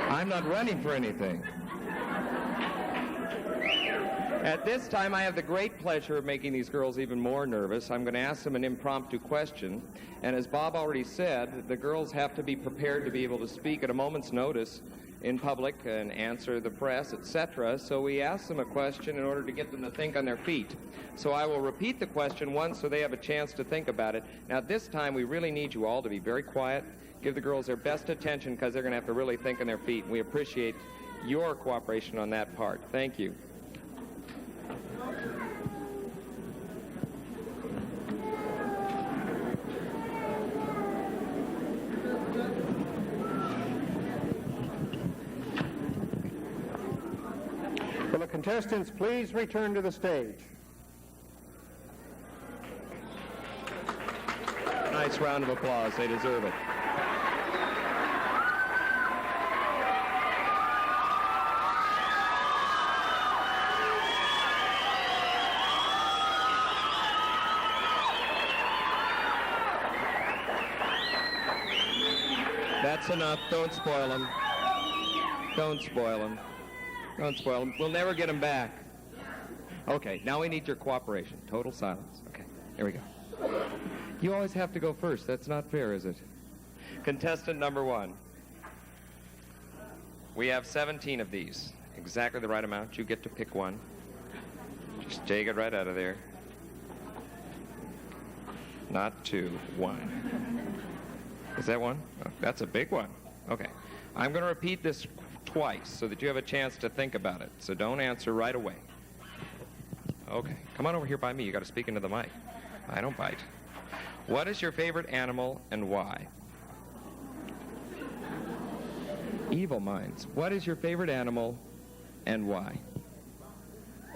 I'm not running for anything. At this time, I have the great pleasure of making these girls even more nervous. I'm going to ask them an impromptu question. And as Bob already said, the girls have to be prepared to be able to speak at a moment's notice in public and answer the press, etc. So we ask them a question in order to get them to think on their feet. So I will repeat the question once so they have a chance to think about it. Now, at this time, we really need you all to be very quiet. Give the girls their best attention because they're going to have to really think on their feet. We appreciate your cooperation on that part. Thank you.
Will the contestants please return to the stage?
Nice round of applause. They deserve it. That's enough. Don't spoil them. Don't spoil them. Don't spoil them. We'll never get them back. Okay, now we need your cooperation. Total silence. Okay, here we go. You always have to go first. That's not fair, is it? Contestant number 1. We have 17 of these. Exactly the right amount. You get to pick one. Just take it right out of there. Not 2. 1. Is that one? Oh, that's a big one. Okay. I'm going to repeat this twice so that you have a chance to think about it. So don't answer right away. Okay. Come on over here by me. You got to speak into the mic. I don't bite. What is your favorite animal and why? Evil minds. What is your favorite animal and why?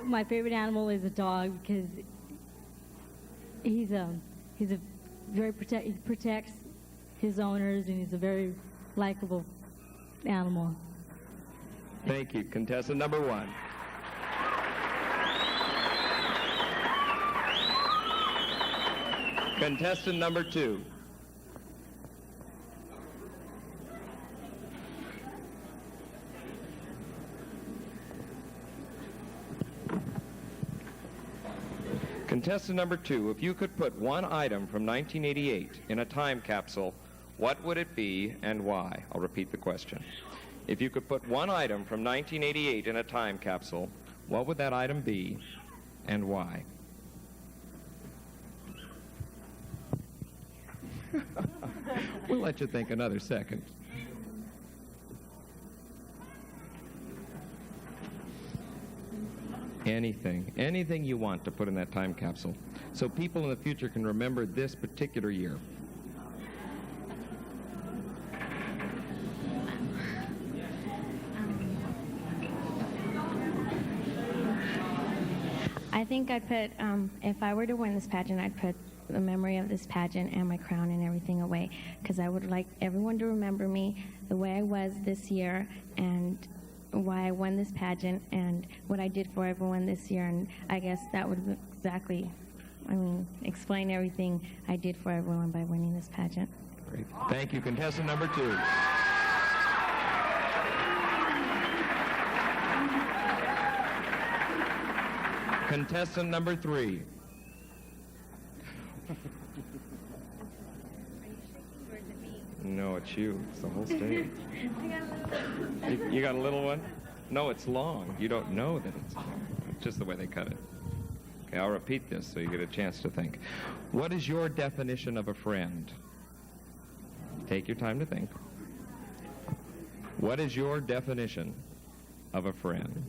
My favorite animal is a dog because he's a very he protects his owners, and he's a very likable animal.
Thank you. Contestant number 1. Contestant number 2. Contestant number 2, if you could put one item from 1988 in a time capsule, what would it be and why? I'll repeat the question. If you could put one item from 1988 in a time capsule, what would that item be and why? We'll let you think another second. Anything you want to put in that time capsule, so people in the future can remember this particular year.
I think I'd put, if I were to win this pageant, I'd put the memory of this pageant and my crown and everything away, because I would like everyone to remember me the way I was this year and why I won this pageant and what I did for everyone this year. And I guess that would exactly, explain everything I did for everyone by winning this pageant.
Great. Thank you. Contestant number 2. Contestant number 3. No, it's you. It's the whole stage. You got a little one? No, it's long. You don't know that it's long. It's just the way they cut it. Okay, I'll repeat this so you get a chance to think. What is your definition of a friend? Take your time to think. What is your definition of a friend?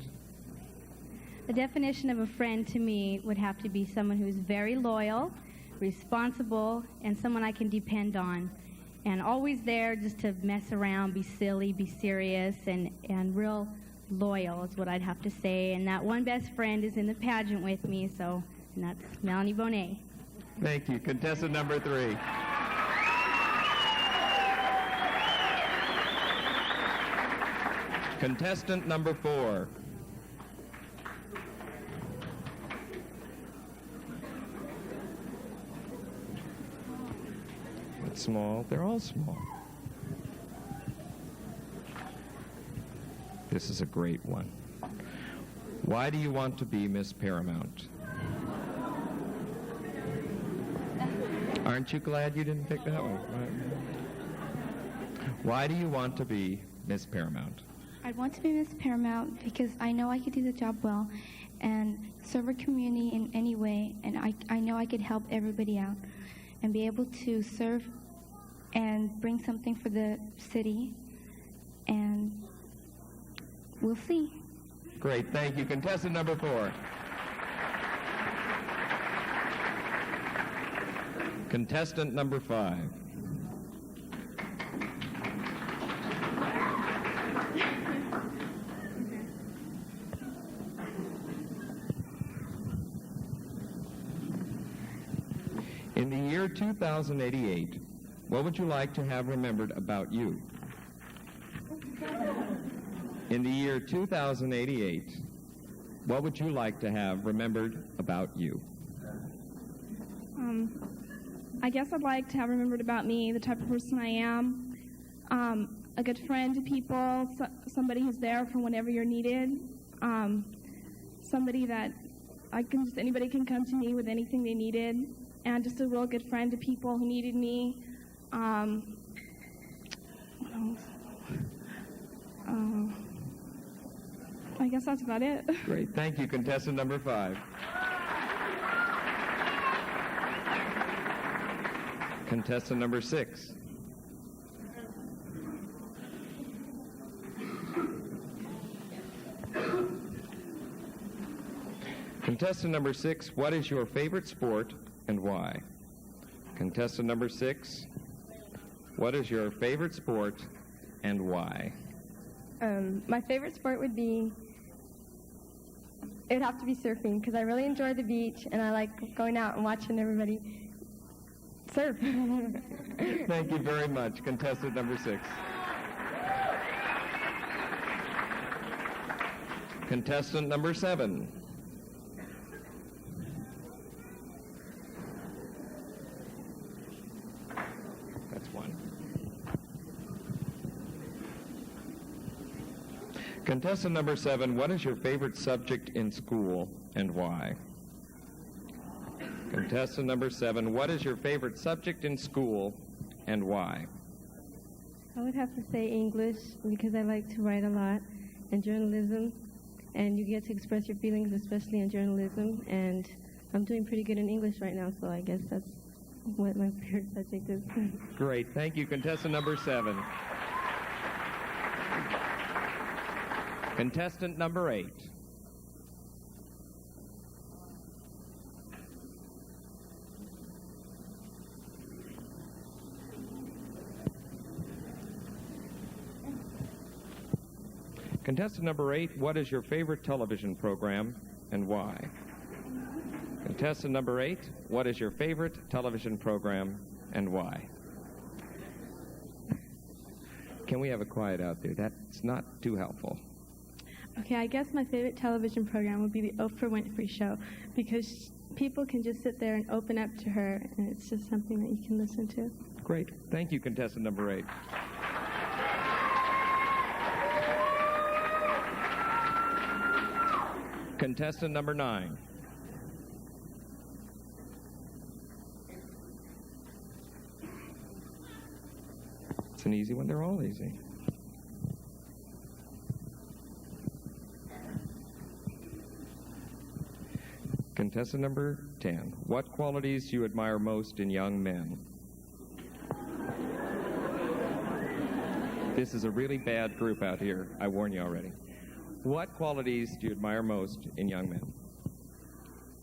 The definition of a friend to me would have to be someone who's very loyal, responsible, and someone I can depend on. And always there just to mess around, be silly, be serious, and real loyal is what I'd have to say. And that one best friend is in the pageant with me, and that's Melanie Bonet.
Thank you. Contestant number 3. Contestant number 4. Small. They're all small. This is a great one. Why do you want to be Miss Paramount? Aren't you glad you didn't pick that one? Why do you want to be Miss Paramount?
I'd want to be Miss Paramount because I know I could do the job well and serve our community in any way, and I know I could help everybody out and be able to serve and bring something for the city, and we'll see.
Great, thank you. Contestant number 4. Contestant number 5. In the year 2088, what would you like to have remembered about you? In the year 2088, what would you like to have remembered about you?
I guess I'd like to have remembered about me, the type of person I am, a good friend to people, somebody who's there for whenever you're needed, somebody that anybody can come to me with anything they needed, and just a real good friend to people who needed me. What else? I guess that's about it.
Great, thank you. Contestant number 5. Contestant number 6. Contestant number 6, what is your favorite sport and why? Contestant number 6, what is your favorite sport and why?
My favorite sport would have to be surfing, because I really enjoy the beach and I like going out and watching everybody surf.
Thank you very much. Contestant number 6. Contestant number 7. That's 1. Contestant number 7, what is your favorite subject in school and why? Contestant number 7, what is your favorite subject in school and why?
I would have to say English, because I like to write a lot, and journalism, and you get to express your feelings, especially in journalism, and I'm doing pretty good in English right now, so I guess that's what my favorite subject is.
Great, thank you. Contestant number 7. Contestant number 8. Contestant number 8, what is your favorite television program and why? Contestant number 8, what is your favorite television program and why? Can we have a quiet out there? That's not too helpful.
Okay, I guess my favorite television program would be the Oprah Winfrey Show, because people can just sit there and open up to her, and it's just something that you can listen to.
Great. Thank you, contestant number 8. Contestant number 9. It's an easy one. They're all easy. Contestant number 10. What qualities do you admire most in young men? This is a really bad group out here. I warn you already. What qualities do you admire most in young men?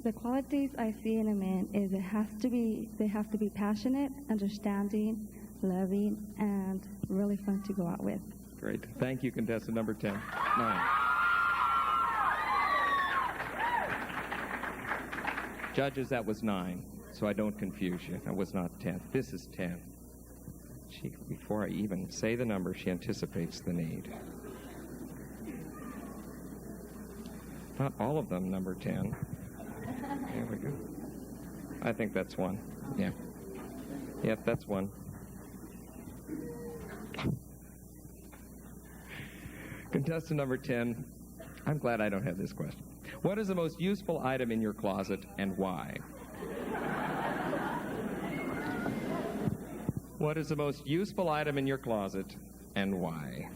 The qualities I see in a man is they have to be passionate, understanding, loving, and really fun to go out with.
Great. Thank you, contestant number 10. 9. Judges, that was 9, so I don't confuse you. That was not 10. This is 10. Before I even say the number, she anticipates the need. Not all of them, number 10. There we go. I think that's 1. Yeah. Yep, that's 1. Contestant number 10. I'm glad I don't have this question. What is the most useful item in your closet and why? What is the most useful item in your closet and why?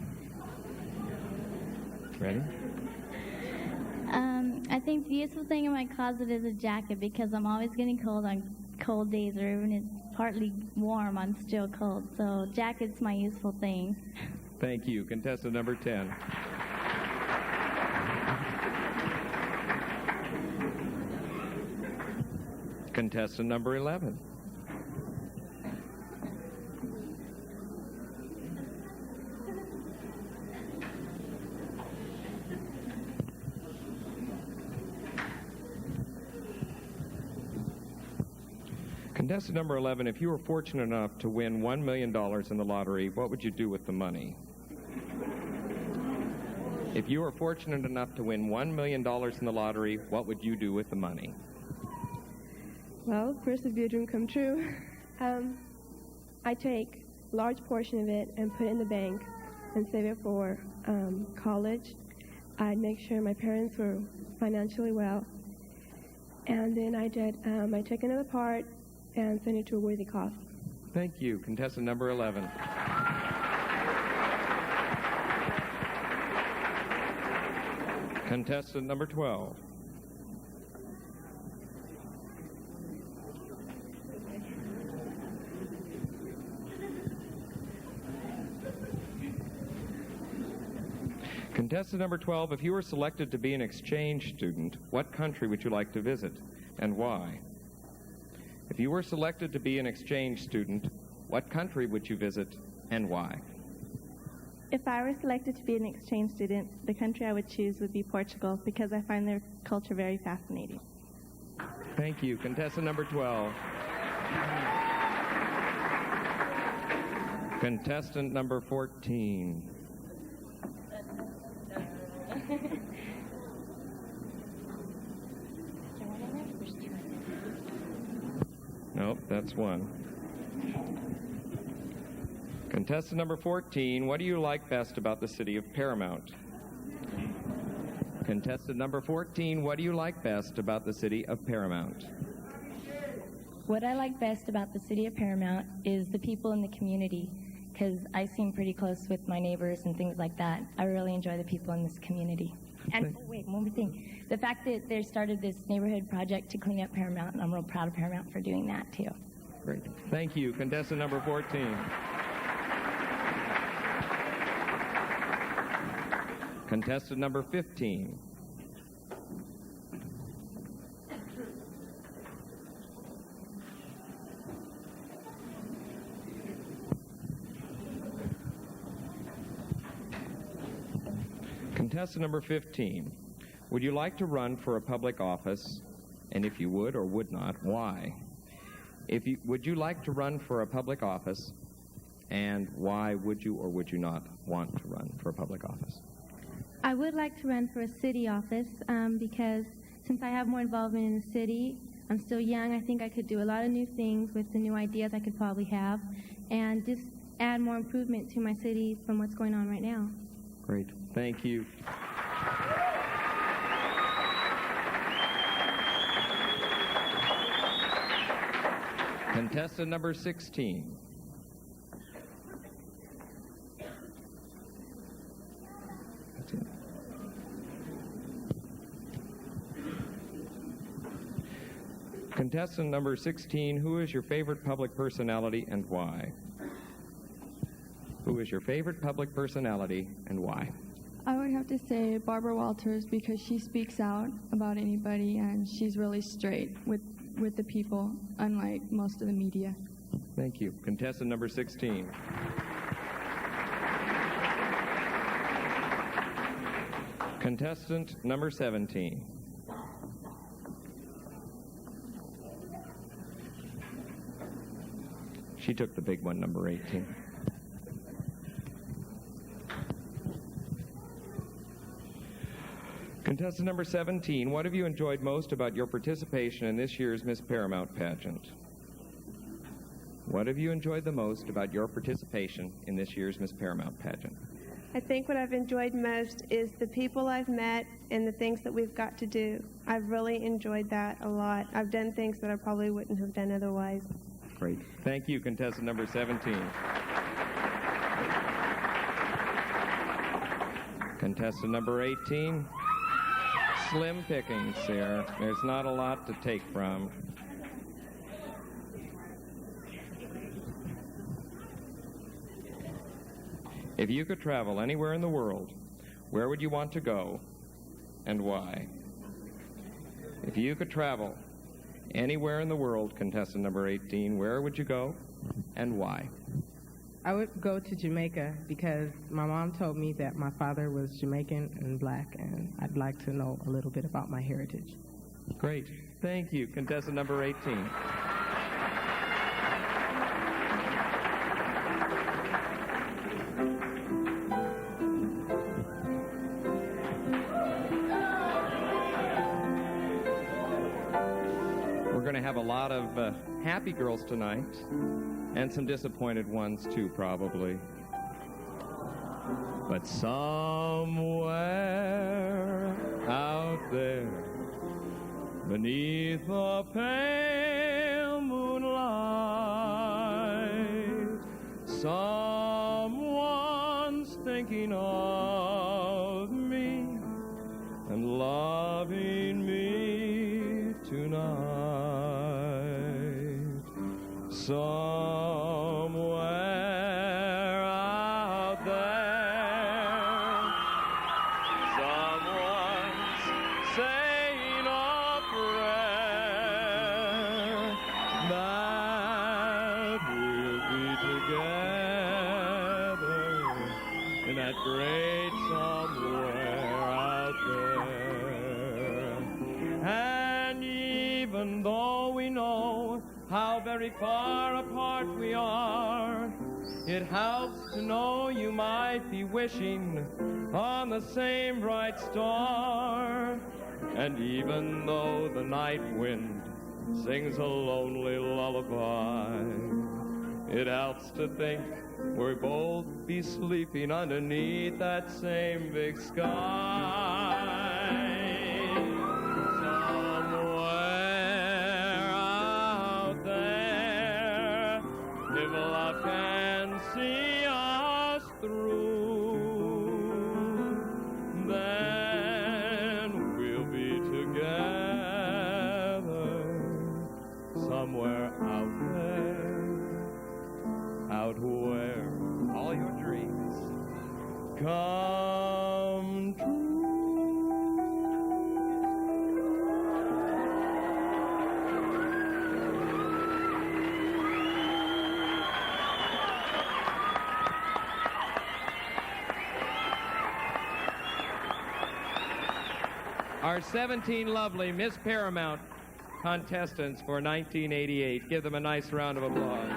Ready?
I think the useful thing in my closet is a jacket because I'm always getting cold on cold days, or even it's partly warm, I'm still cold. So jacket's my useful thing.
Thank you. Contestant number 10. Contestant number 11. Contestant number 11, if you were fortunate enough to win $1 million in the lottery, what would you do with the money? If you were fortunate enough to win $1 million in the lottery, what would you do with the money?
Well, first it'd be a dream come true. I take a large portion of it and put it in the bank and save it for college. I'd make sure my parents were financially well. And then I take another part and send it to a worthy cause.
Thank you. Contestant number 11. Contestant number 12. Contestant number 12, if you were selected to be an exchange student, what country would you like to visit and why? If you were selected to be an exchange student, what country would you visit and why?
If I were selected to be an exchange student, the country I would choose would be Portugal because I find their culture very fascinating.
Thank you. Contestant number 12. Contestant number 14. Nope, that's one. Contestant number 14, what do you like best about the city of Paramount? Contestant number 14, what do you like best about the city of Paramount?
What I like best about the city of Paramount is the people in the community, because I seem pretty close with my neighbors and things like that. I really enjoy the people in this community. And wait, one more thing. The fact that they started this neighborhood project to clean up Paramount, and I'm real proud of Paramount for doing that, too.
Great. Thank you. Contestant number 14. Contestant number 15. Contestant number 15. Would you like to run for a public office? And if you would or would not, why? Would you like to run for a public office? And why would you or would you not want to run for a public office?
I would like to run for a city office because since I have more involvement in the city, I'm still young. I think I could do a lot of new things with the new ideas I could probably have and just add more improvement to my city from what's going on right now.
Great. Thank you. Contestant number 16. That's it. Contestant number 16, who is your favorite public personality and why? Who is your favorite public personality and why?
I would have to say Barbara Walters because she speaks out about anybody and she's really straight with the people, unlike most of the media.
Thank you. Contestant number 16. Contestant number 17. She took the big one, number 18. Contestant number 17, what have you enjoyed most about your participation in this year's Miss Paramount pageant? What have you enjoyed the most about your participation in this year's Miss Paramount pageant?
I think what I've enjoyed most is the people I've met and the things that we've got to do. I've really enjoyed that a lot. I've done things that I probably wouldn't have done otherwise.
Great. Thank you, contestant number 17. Contestant number 18. Slim pickings here. There's not a lot to take from. If you could travel anywhere in the world, where would you want to go and why? If you could travel anywhere in the world, contestant number 18, where would you go and why?
I would go to Jamaica because my mom told me that my father was Jamaican and black, and I'd like to know a little bit about my heritage.
Great. Thank you, contestant number 18. We're going to have a lot of happy girls tonight, and some disappointed ones too, probably. But somewhere out there, beneath the pale moonlight, someone's thinking of me and loving me tonight. Somewhere out there, someone's saying a prayer that we'll be together in that great somewhere out there. And even though we know how very far apart we are, it helps to know you might be wishing on the same bright star. And even though the night wind sings a lonely lullaby, it helps to think we'll both be sleeping underneath that same big sky. If love can see us through, then we'll be together somewhere out there, out where all your dreams come true. Our 17 lovely Miss Paramount contestants for 1988. Give them a nice round of applause.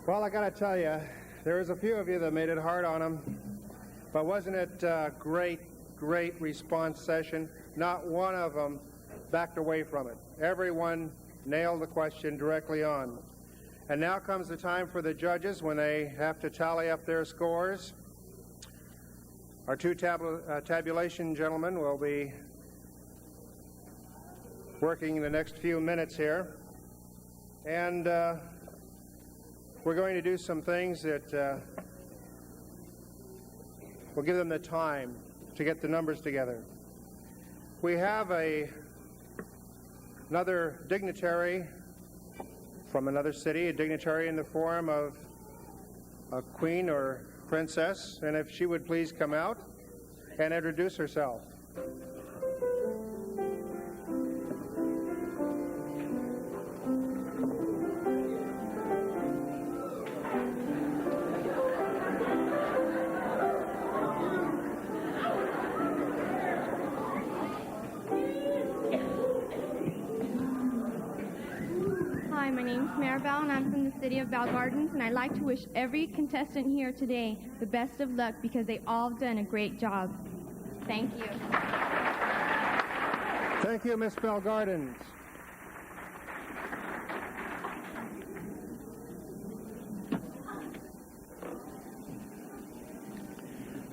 Well, I got to tell you, there was a few of you that made it hard on them. But wasn't it a great response session? Not one of them backed away from it. Everyone nailed the question directly on. And now comes the time for the judges when they have to tally up their scores. Our two tabulation gentlemen will be working in the next few minutes here. And we're going to do some things that we'll give them the time to get the numbers together. We have another dignitary from another city, a dignitary in the form of a queen or princess, and if she would please come out and introduce herself.
Hi, my name's Maribel, and I'm from the City of Bell Gardens, and I'd like to wish every contestant here today the best of luck because they all have done a great job. Thank you.
Thank you, Miss Bell Gardens.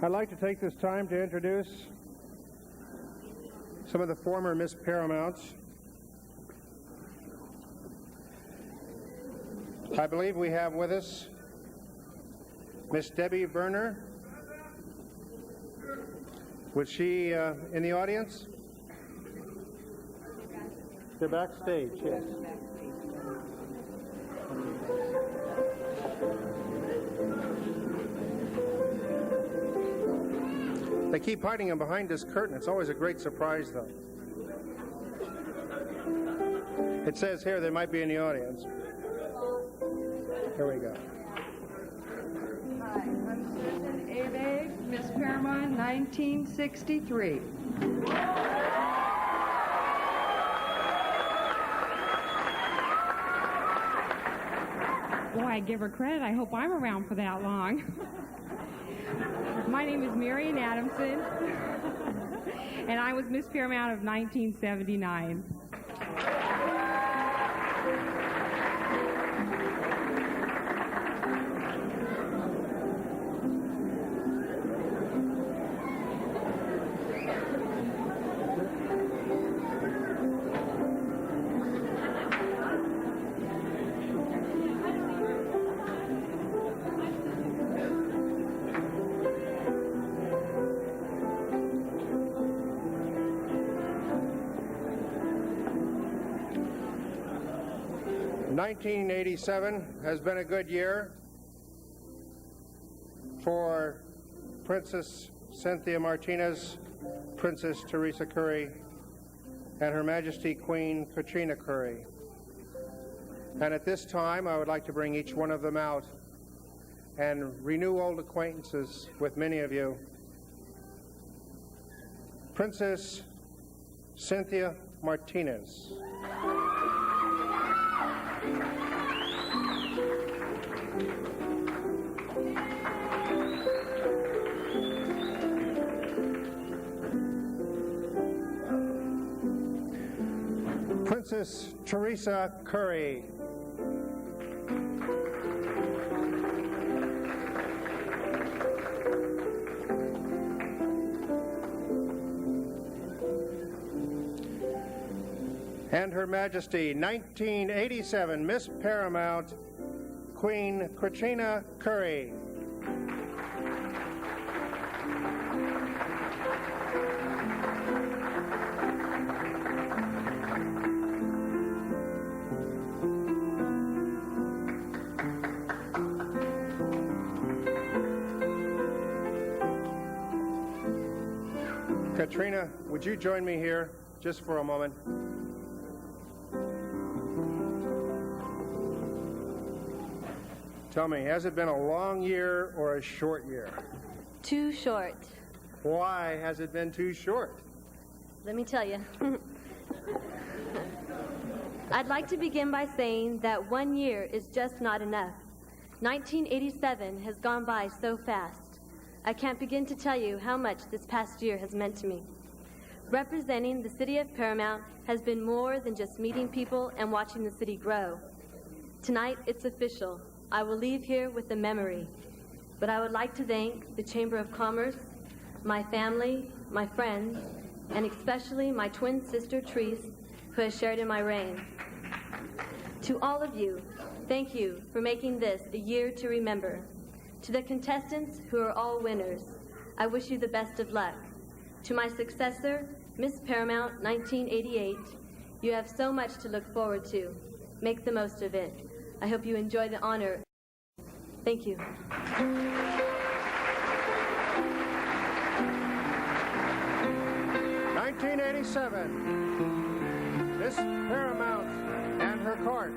I'd like to take this time to introduce some of the former Miss Paramounts. I believe we have with us Miss Debbie Berner. Was she in the audience? They're backstage, yes. They keep hiding them behind this curtain. It's always a great surprise, though. It says here they might be in the audience. Here we go.
Hi, I'm Susan Ave, Miss Paramount, 1963.
Boy, I give her credit. I hope I'm around for that long. My name is Marion Adamson, and I was Miss Paramount of 1979.
1987 has been a good year for Princess Cynthia Martinez, Princess Teresa Curry, and Her Majesty Queen Katrina Curry. And at this time, I would like to bring each one of them out and renew old acquaintances with many of you. Princess Cynthia Martinez. Princess Teresa Curry. And Her Majesty, 1987 Miss Paramount, Queen Katrina Curry. Katrina, would you join me here just for a moment? Tell me, has it been a long year or a short year?
Too short.
Why has it been too short?
Let me tell you. I'd like to begin by saying that 1 year is just not enough. 1987 has gone by so fast. I can't begin to tell you how much this past year has meant to me. Representing the city of Paramount has been more than just meeting people and watching the city grow. Tonight, it's official. I will leave here with a memory, but I would like to thank the Chamber of Commerce, my family, my friends, and especially my twin sister, Therese, who has shared in my reign. To all of you, thank you for making this a year to remember. To the contestants who are all winners, I wish you the best of luck. To my successor, Miss Paramount 1988, you have so much to look forward to. Make the most of it. I hope you enjoy the honor. Thank you.
1987, Miss Paramount and her court.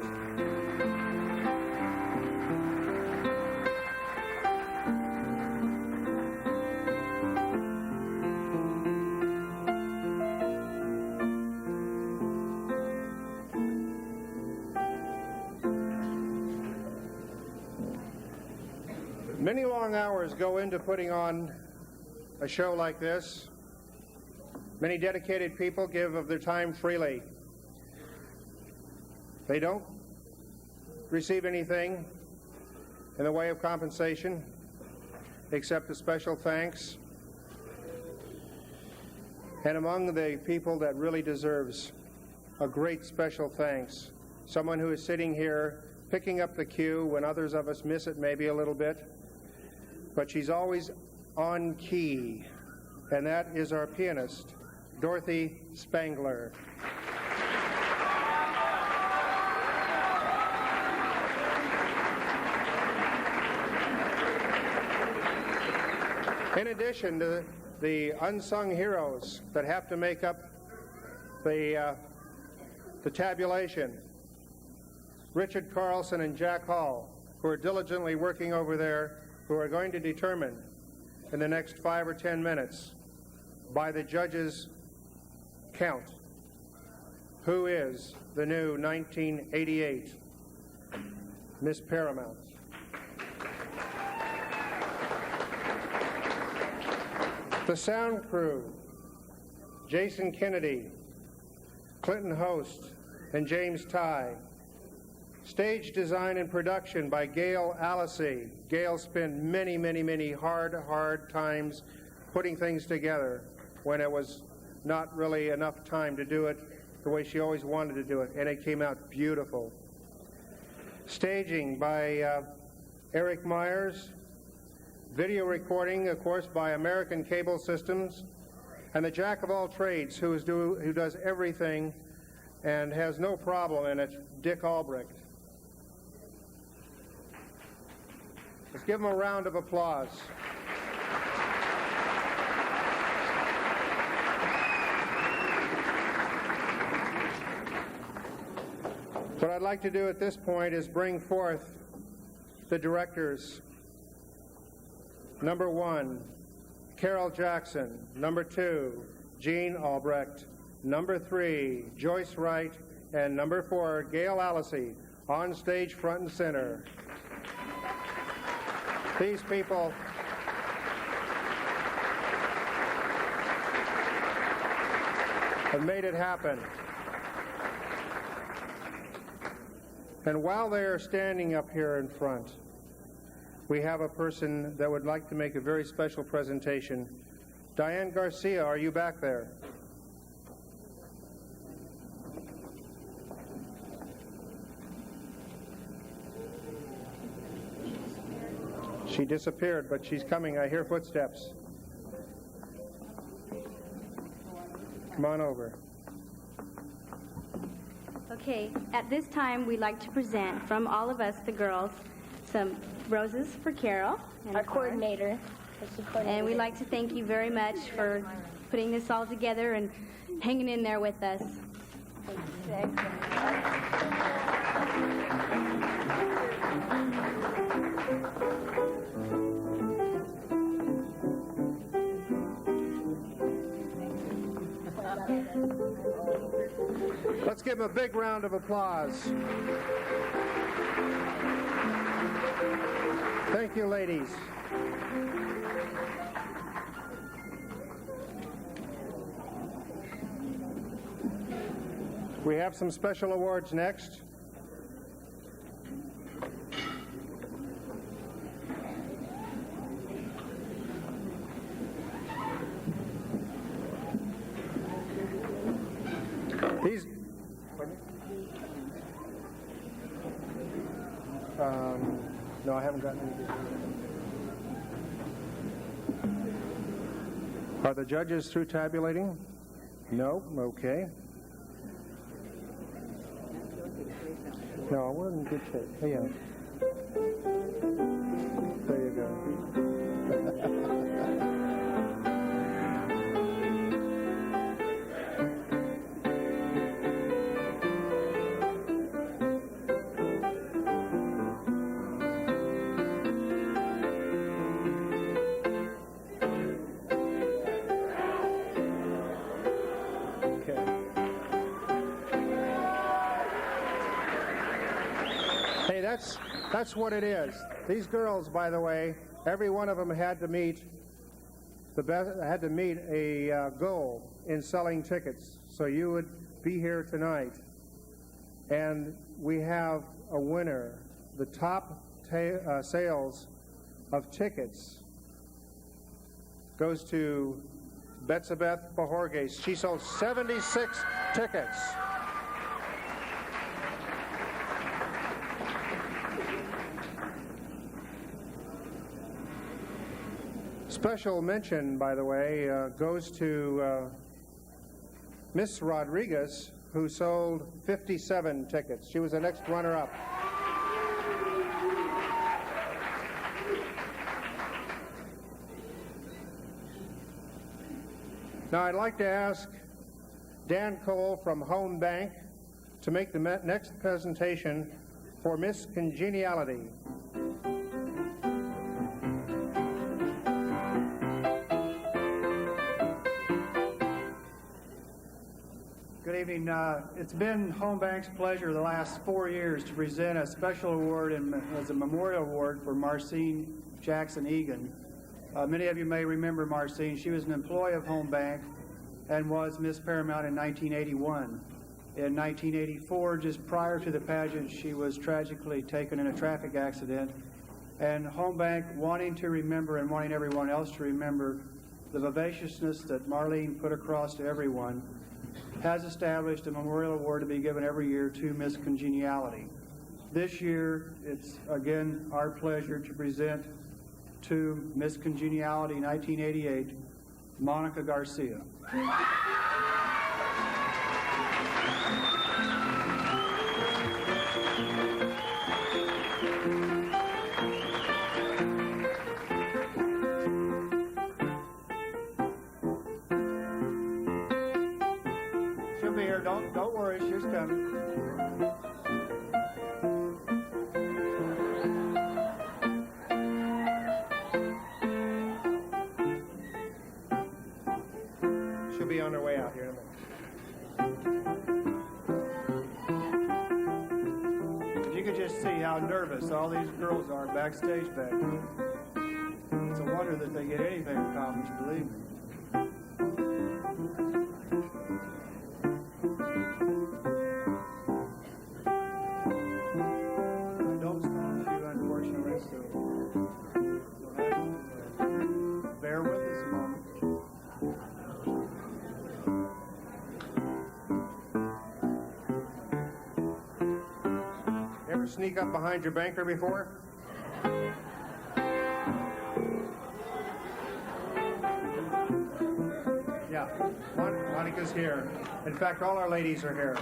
Many long hours go into putting on a show like this. Many dedicated people give of their time freely. They don't receive anything in the way of compensation except a special thanks. And among the people that really deserves a great special thanks, someone who is sitting here picking up the cue when others of us miss it maybe a little bit, but she's always on key, and that is our pianist, Dorothy Spangler. In addition to the unsung heroes that have to make up the tabulation, Richard Carlson and Jack Hall, who are diligently working over there, who are going to determine in the next 5 or 10 minutes by the judges' count who is the new 1988 Miss Paramount. The sound crew, Jason Kennedy, Clinton Host, and James Ty. Stage design and production by Gail Allisey. Gail spent many, many, many hard times putting things together when it was not really enough time to do it the way she always wanted to do it, and it came out beautiful. Staging by Eric Myers. Video recording, of course, by American Cable Systems, and the jack of all trades who does everything and has no problem in it, Dick Albrecht. Let's give him a round of applause. What I'd like to do at this point is bring forth the directors. Number 1, Carol Jackson. Number 2, Jean Albrecht. Number 3, Joyce Wright. And number 4, Gail Allisey, on stage front and center. These people have made it happen. And while they are standing up here in front, we have a person that would like to make a very special presentation. Diane Garcia, are you back there? She disappeared, but she's coming. I hear footsteps. Come on over.
Okay, at this time, we'd like to present from all of us, the girls, some roses for Carol, our coordinator. And we'd like to thank you very much for putting this all together and hanging in there with us.
Let's give them a big round of applause. Thank you, ladies. We have some special awards next. These no, I haven't gotten any. Are the judges through tabulating? No? Okay. No, we're in good shape. Hey, yeah. There you go. That's what it is. These girls, by the way, every one of them had to meet a goal in selling tickets. So you would be here tonight. And we have a winner. The top sales of tickets goes to Betsabeth Pahorges. She sold 76 tickets. Special mention, by the way, goes to Miss Rodriguez, who sold 57 tickets. She was the next runner-up. Now, I'd like to ask Dan Cole from Home Bank to make the next presentation for Miss Congeniality.
Good evening. It's been Home Bank's pleasure the last 4 years to present a special award as a memorial award for Marcine Jackson Egan. Many of you may remember Marcine. She was an employee of Home Bank and was Miss Paramount in 1981. In 1984, just prior to the pageant, she was tragically taken in a traffic accident. And Home Bank, wanting to remember and wanting everyone else to remember the vivaciousness that Marlene put across to everyone, has established a memorial award to be given every year to Miss Congeniality. This year, it's again our pleasure to present to Miss Congeniality 1988, Monica Garcia. She'll be here. Don't worry, she's coming.
She'll be on her way out here in a minute.
You could just see how nervous all these girls are backstage back here. It's a wonder that they get anything accomplished, believe me. I don't stand with you, unfortunately, so you'll have to bear with us a moment.
Ever sneak up behind your banker before? Yeah, Monica's here. In fact, all our ladies are here.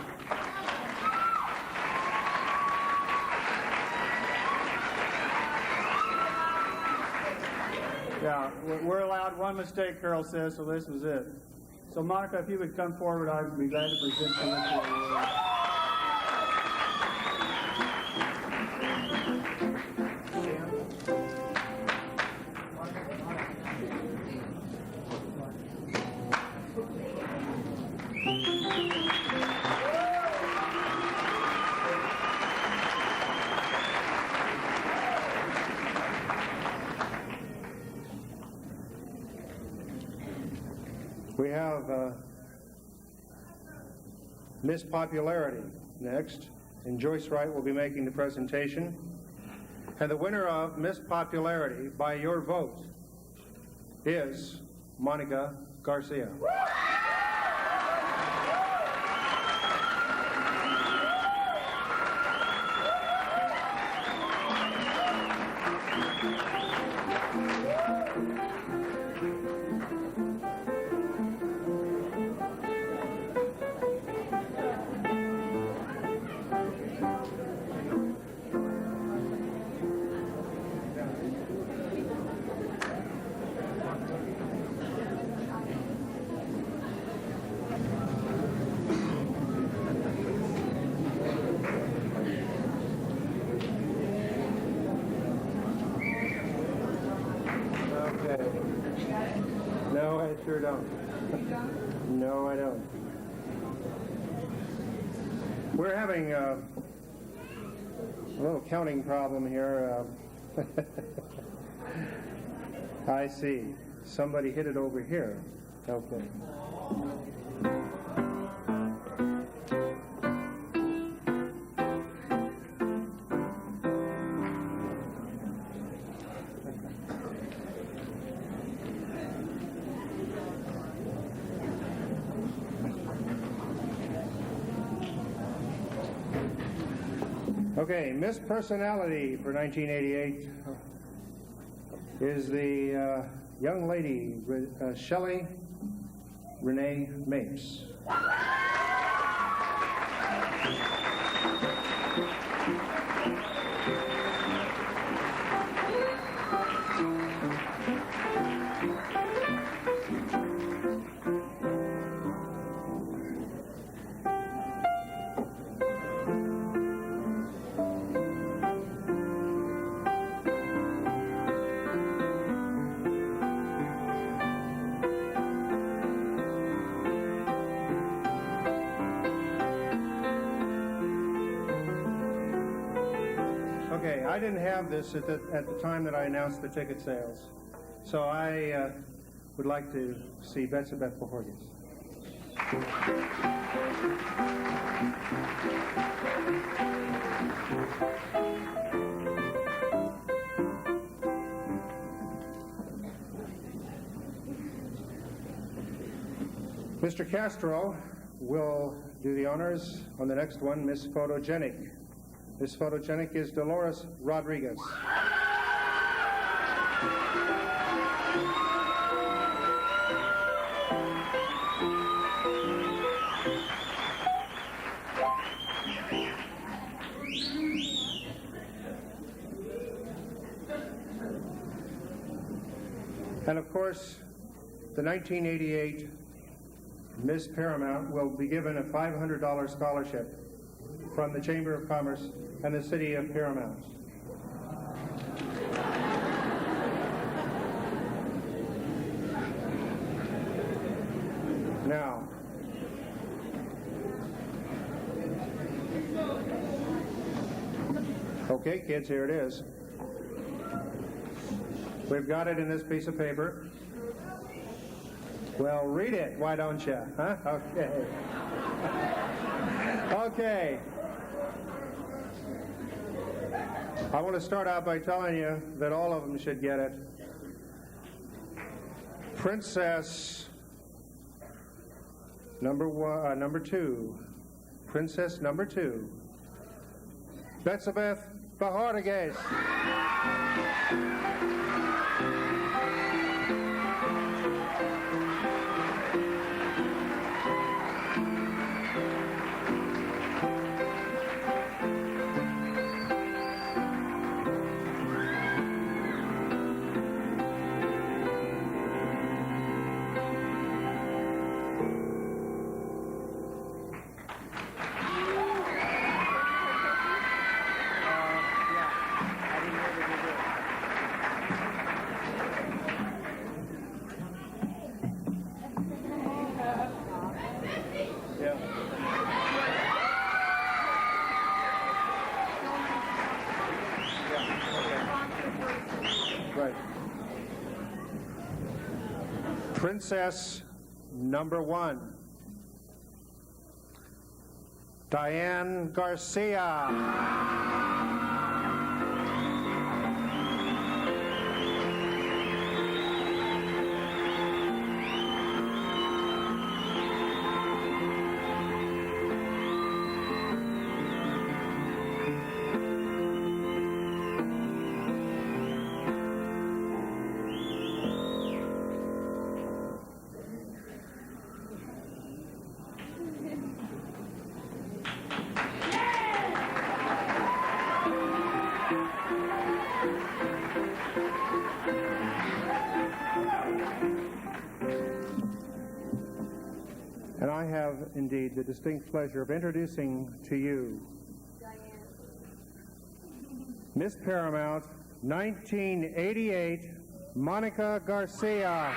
Yeah, we're allowed one mistake, Carol says, so this was it. So, Monica, if you would come forward, I'd be glad to present you with your award.
We have Miss Popularity next, and Joyce Wright will be making the presentation. And the winner of Miss Popularity by your vote is Monica Garcia. No, I sure don't. No, I don't. We're having a little counting problem here. I see. Somebody hit it over here. Okay. Okay, Miss Personality for 1988 is the young lady, Shelley Renee Mapes. Okay, I didn't have this at the time that I announced the ticket sales, so I would like to see Betsabeth Bojorges. Mr. Castro will do the honors on the next one, Miss Photogenic. Miss Photogenic is Dolores Rodriguez. And of course, the 1988 Miss Paramount will be given a $500 scholarship from the Chamber of Commerce and the City of Paramount. Now, okay, kids, here it is. We've got it in this piece of paper. Well, read it, why don't you? Huh? Okay. Okay. I want to start out by telling you that all of them should get it. Princess number two. Princess number 2. Betsabeth Bojorges. Princess number 1, Diane Garcia. And I have indeed the distinct pleasure of introducing to you Miss Paramount 1988, Monica Garcia.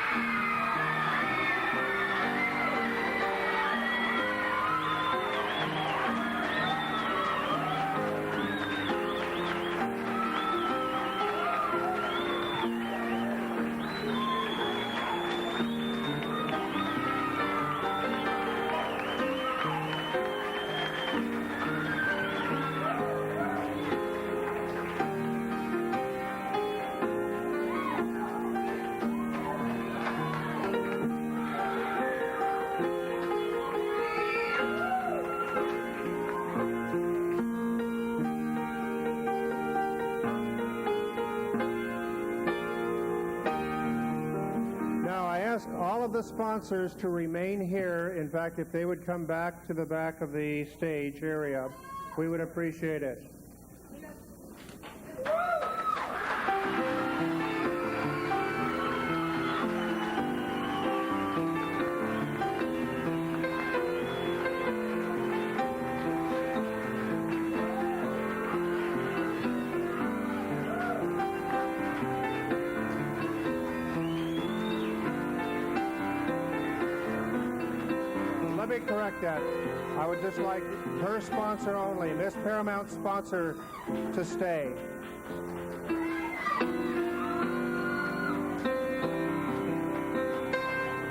all of the sponsors to remain here. In fact, if they would come back to the back of the stage area, we would appreciate it. Let me correct that. I would just like her sponsor only, Miss Paramount sponsor, to stay.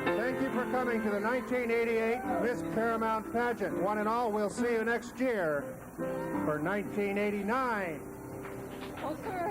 Thank you for coming to the 1988 Miss Paramount Pageant. One and all, we'll see you next year for 1989.
Oh, sir.